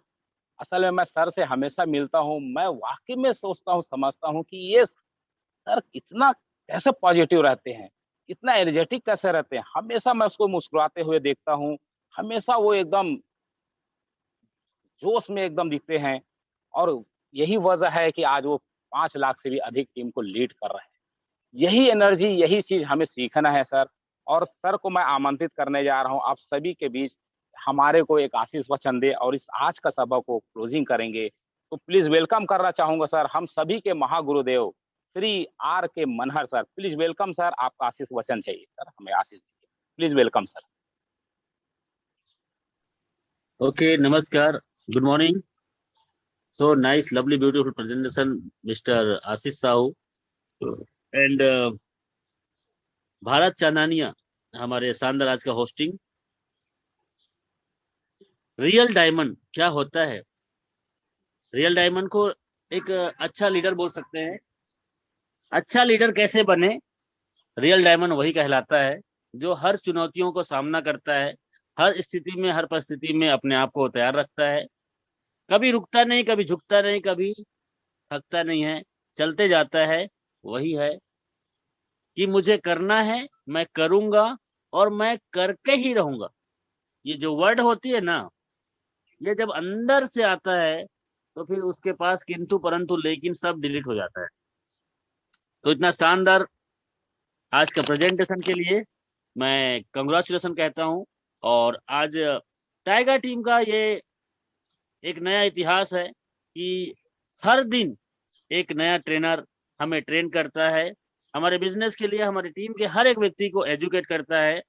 असल में मैं सर से हमेशा मिलता हूँ, मैं वाकई में सोचता हूँ, समझता हूँ कि ये सर इतना कैसे पॉजिटिव रहते हैं, इतना एनर्जेटिक कैसे रहते हैं। हमेशा मैं उसको मुस्कुराते हुए देखता हूँ, हमेशा वो एकदम जोश में एकदम दिखते हैं। और यही वजह है कि आज वो 5 लाख से भी अधिक टीम को लीड कर रहे हैं। यही एनर्जी, यही चीज हमें सीखना है सर। और सर को मैं आमंत्रित करने जा रहा हूँ आप सभी के बीच, हमारे को एक आशीष वचन दे और इस आज का सभा को क्लोजिंग करेंगे। तो प्लीज वेलकम करना चाहूंगा सर, हम सभी के महागुरुदेव श्री आर के Manhar sir. Please welcome sir, आपका आशीष वचन चाहिए सर, हमें आशीष दीजिए। Please welcome sir. Okay, namaskar. Good morning. So nice, lovely, beautiful presentation, Mr. Ashish Sahu and Bharat Chandaniya, हमारे शानदार आज का होस्टिंग। रियल डायमंड क्या होता है? रियल डायमंड को एक अच्छा लीडर बोल सकते हैं, अच्छा लीडर कैसे बने? रियल डायमंड वही कहलाता है जो हर चुनौतियों को सामना करता है, हर स्थिति में, हर परिस्थिति में अपने आप को तैयार रखता है, कभी रुकता नहीं, कभी झुकता नहीं, कभी थकता नहीं है, चलते जाता है। वही है कि मुझे करना है, मैं करूंगा और मैं करके ही रहूंगा। ये जो वर्ड होती है ना, ये जब अंदर से आता है तो फिर उसके पास किंतु परंतु लेकिन सब डिलीट हो जाता है। तो इतना शानदार आज का प्रेजेंटेशन के लिए मैं कंग्रेचुलेशन कहता हूं। और आज टाइगर टीम का ये एक नया इतिहास है कि हर दिन एक नया ट्रेनर हमें ट्रेन करता है, हमारे बिजनेस के लिए, हमारी टीम के हर एक व्यक्ति को एजुकेट करता है।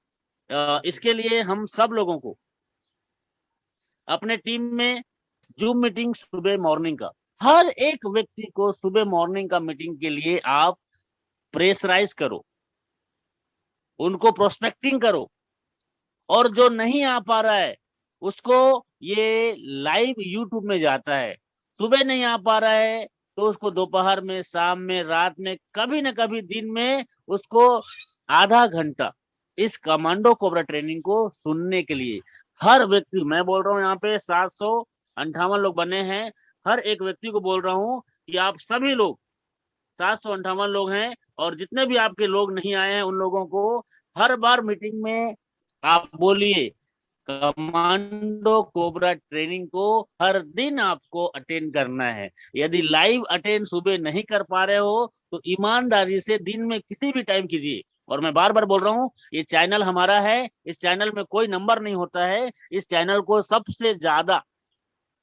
इसके लिए हम सब लोगों को अपने टीम में जूम मीटिंग सुबह मॉर्निंग का, हर एक व्यक्ति को सुबह मॉर्निंग का मीटिंग के लिए आप प्रेशराइज करो, उनको प्रोस्पेक्टिंग करो, और जो नहीं आ पा रहा है उसको ये लाइव यूट्यूब में जाता है। सुबह नहीं आ पा रहा है तो उसको दोपहर में, शाम में, रात में, कभी न कभी दिन में उसको आधा घंटा इस कमांडो कोबरा ट्रेनिंग को सुनने के लिए हर व्यक्ति, मैं बोल रहा हूँ यहाँ पे 758 लोग बने हैं, हर एक व्यक्ति को बोल रहा हूँ कि आप सभी लोग 758 लोग हैं, और जितने भी आपके लोग नहीं आए हैं उन लोगों को हर बार मीटिंग में आप बोलिए कमांडो कोबरा ट्रेनिंग को हर दिन आपको अटेंड करना है। यदि लाइव अटेंड सुबह नहीं कर पा रहे हो तो ईमानदारी से दिन में किसी भी टाइम कीजिए। और मैं बार बार बोल रहा हूँ, ये चैनल हमारा है, इस चैनल में कोई नंबर नहीं होता है। इस चैनल को सबसे ज्यादा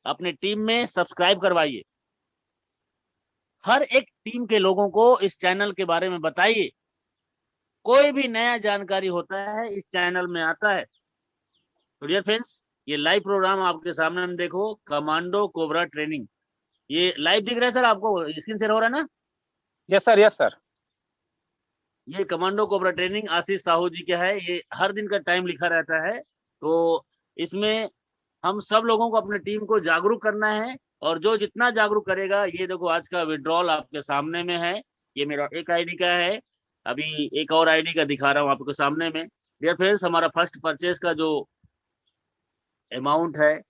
अपने टीम में सब्सक्राइब करवाइए, हर एक टीम के लोगों को इस चैनल के बारे में बताइए। कोई भी नया जानकारी होता है इस चैनल में आता है। तो डियर फ्रेंड्स, ये लाइव प्रोग्राम आपके सामने हम देखो, कमांडो कोबरा ट्रेनिंग, ये लाइव दिख रहा है सर आपको, स्क्रीन शेयर हो रहा है ना? Yes sir, yes sir. ये कमांडो कोबरा ट्रेनिंग आशीष साहू जी का है, ये हर दिन का टाइम लिखा रहता है। तो इसमें हम सब लोगों को अपने टीम को जागरूक करना है, और जो जितना जागरूक करेगा, ये देखो आज का विड्रॉल आपके सामने में है, ये मेरा एक आईडी का है, अभी एक और आईडी का दिखा रहा हूँ आपके सामने में। डियर फ्रेंड्स, हमारा फर्स्ट परचेज का जो अमाउंट है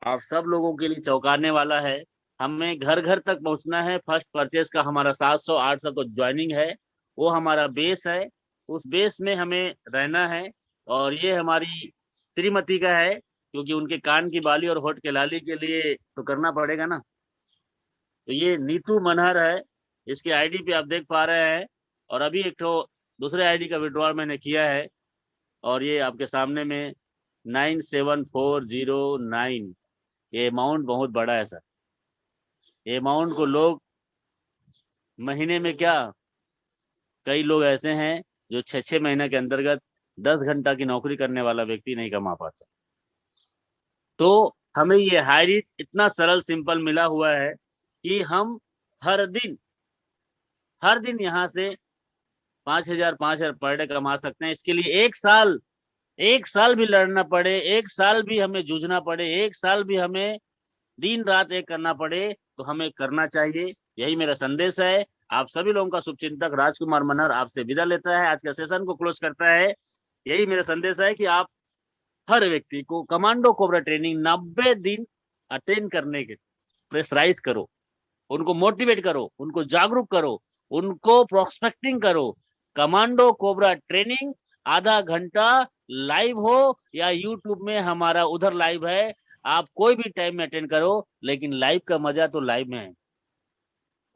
आप सब लोगों के लिए चौंकाने वाला है। हमें घर घर तक पहुंचना है। फर्स्ट परचेज का हमारा 700-800 तो ज्वाइनिंग है, वो हमारा बेस है, उस बेस में हमें रहना है। और ये हमारी श्रीमती का है, क्योंकि उनके कान की बाली और होठ के लाली के लिए तो करना पड़ेगा ना। तो ये नीतू मनहर है, इसके आईडी पे आप देख पा रहे हैं। और अभी एक तो दूसरे आईडी का विड्रॉल मैंने किया है, और ये आपके सामने में 97409, ये अमाउंट बहुत बड़ा है सर। ये अमाउंट को लोग महीने में, क्या कई लोग ऐसे हैं जो 6-6 महीने के अंतर्गत 10 घंटा की नौकरी करने वाला व्यक्ति नहीं कमा पाता। तो हमें ये हाई रिच इतना सरल सिंपल मिला हुआ है कि हम हर दिन यहाँ से 5,000 पर डे कमा सकते हैं। इसके लिए एक साल भी लड़ना पड़े, एक साल भी हमें जूझना पड़े, एक साल भी हमें दिन रात एक करना पड़े, तो हमें करना चाहिए। यही मेरा संदेश है। आप सभी लोगों का शुभचिंतक राजकुमार मनहर आपसे विदा लेता है, आज का सेशन को क्लोज करता है। यही मेरा संदेश है कि आप हर व्यक्ति को कमांडो कोबरा ट्रेनिंग 90 दिन अटेंड करने के प्रेशराइज करो, उनको मोटिवेट करो, उनको जागरूक करो, उनको प्रोस्पेक्टिंग करो। कमांडो कोबरा ट्रेनिंग आधा घंटा लाइव हो या यूट्यूब में हमारा उधर लाइव है, आप कोई भी टाइम में अटेंड करो, लेकिन लाइव का मजा तो लाइव में है।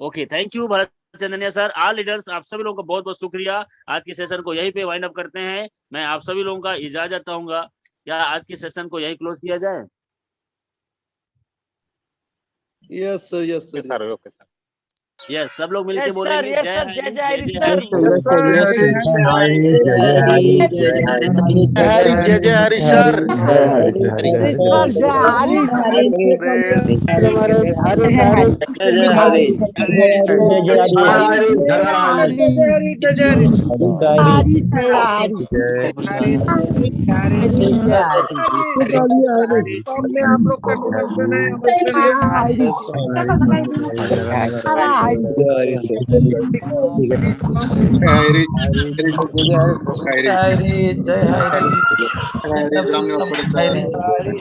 Okay, thank you Bharat Chandaniya sir, all leaders, आप सभी लोगों का बहुत बहुत शुक्रिया। आज की सेशन को यहीं पे वाइंड अप करते हैं। मैं आप सभी लोगों का इजाजत चाहूंगा। क्या आज की सेशन को यहीं क्लोज किया जाए? Yes sir, yes sir, sir okay sir. Yes, सब लोग मिलके बोलेंगे यस सर, जय जय हरि सर। यस सर, जय जय हरि सर। आप लोग का जय हरी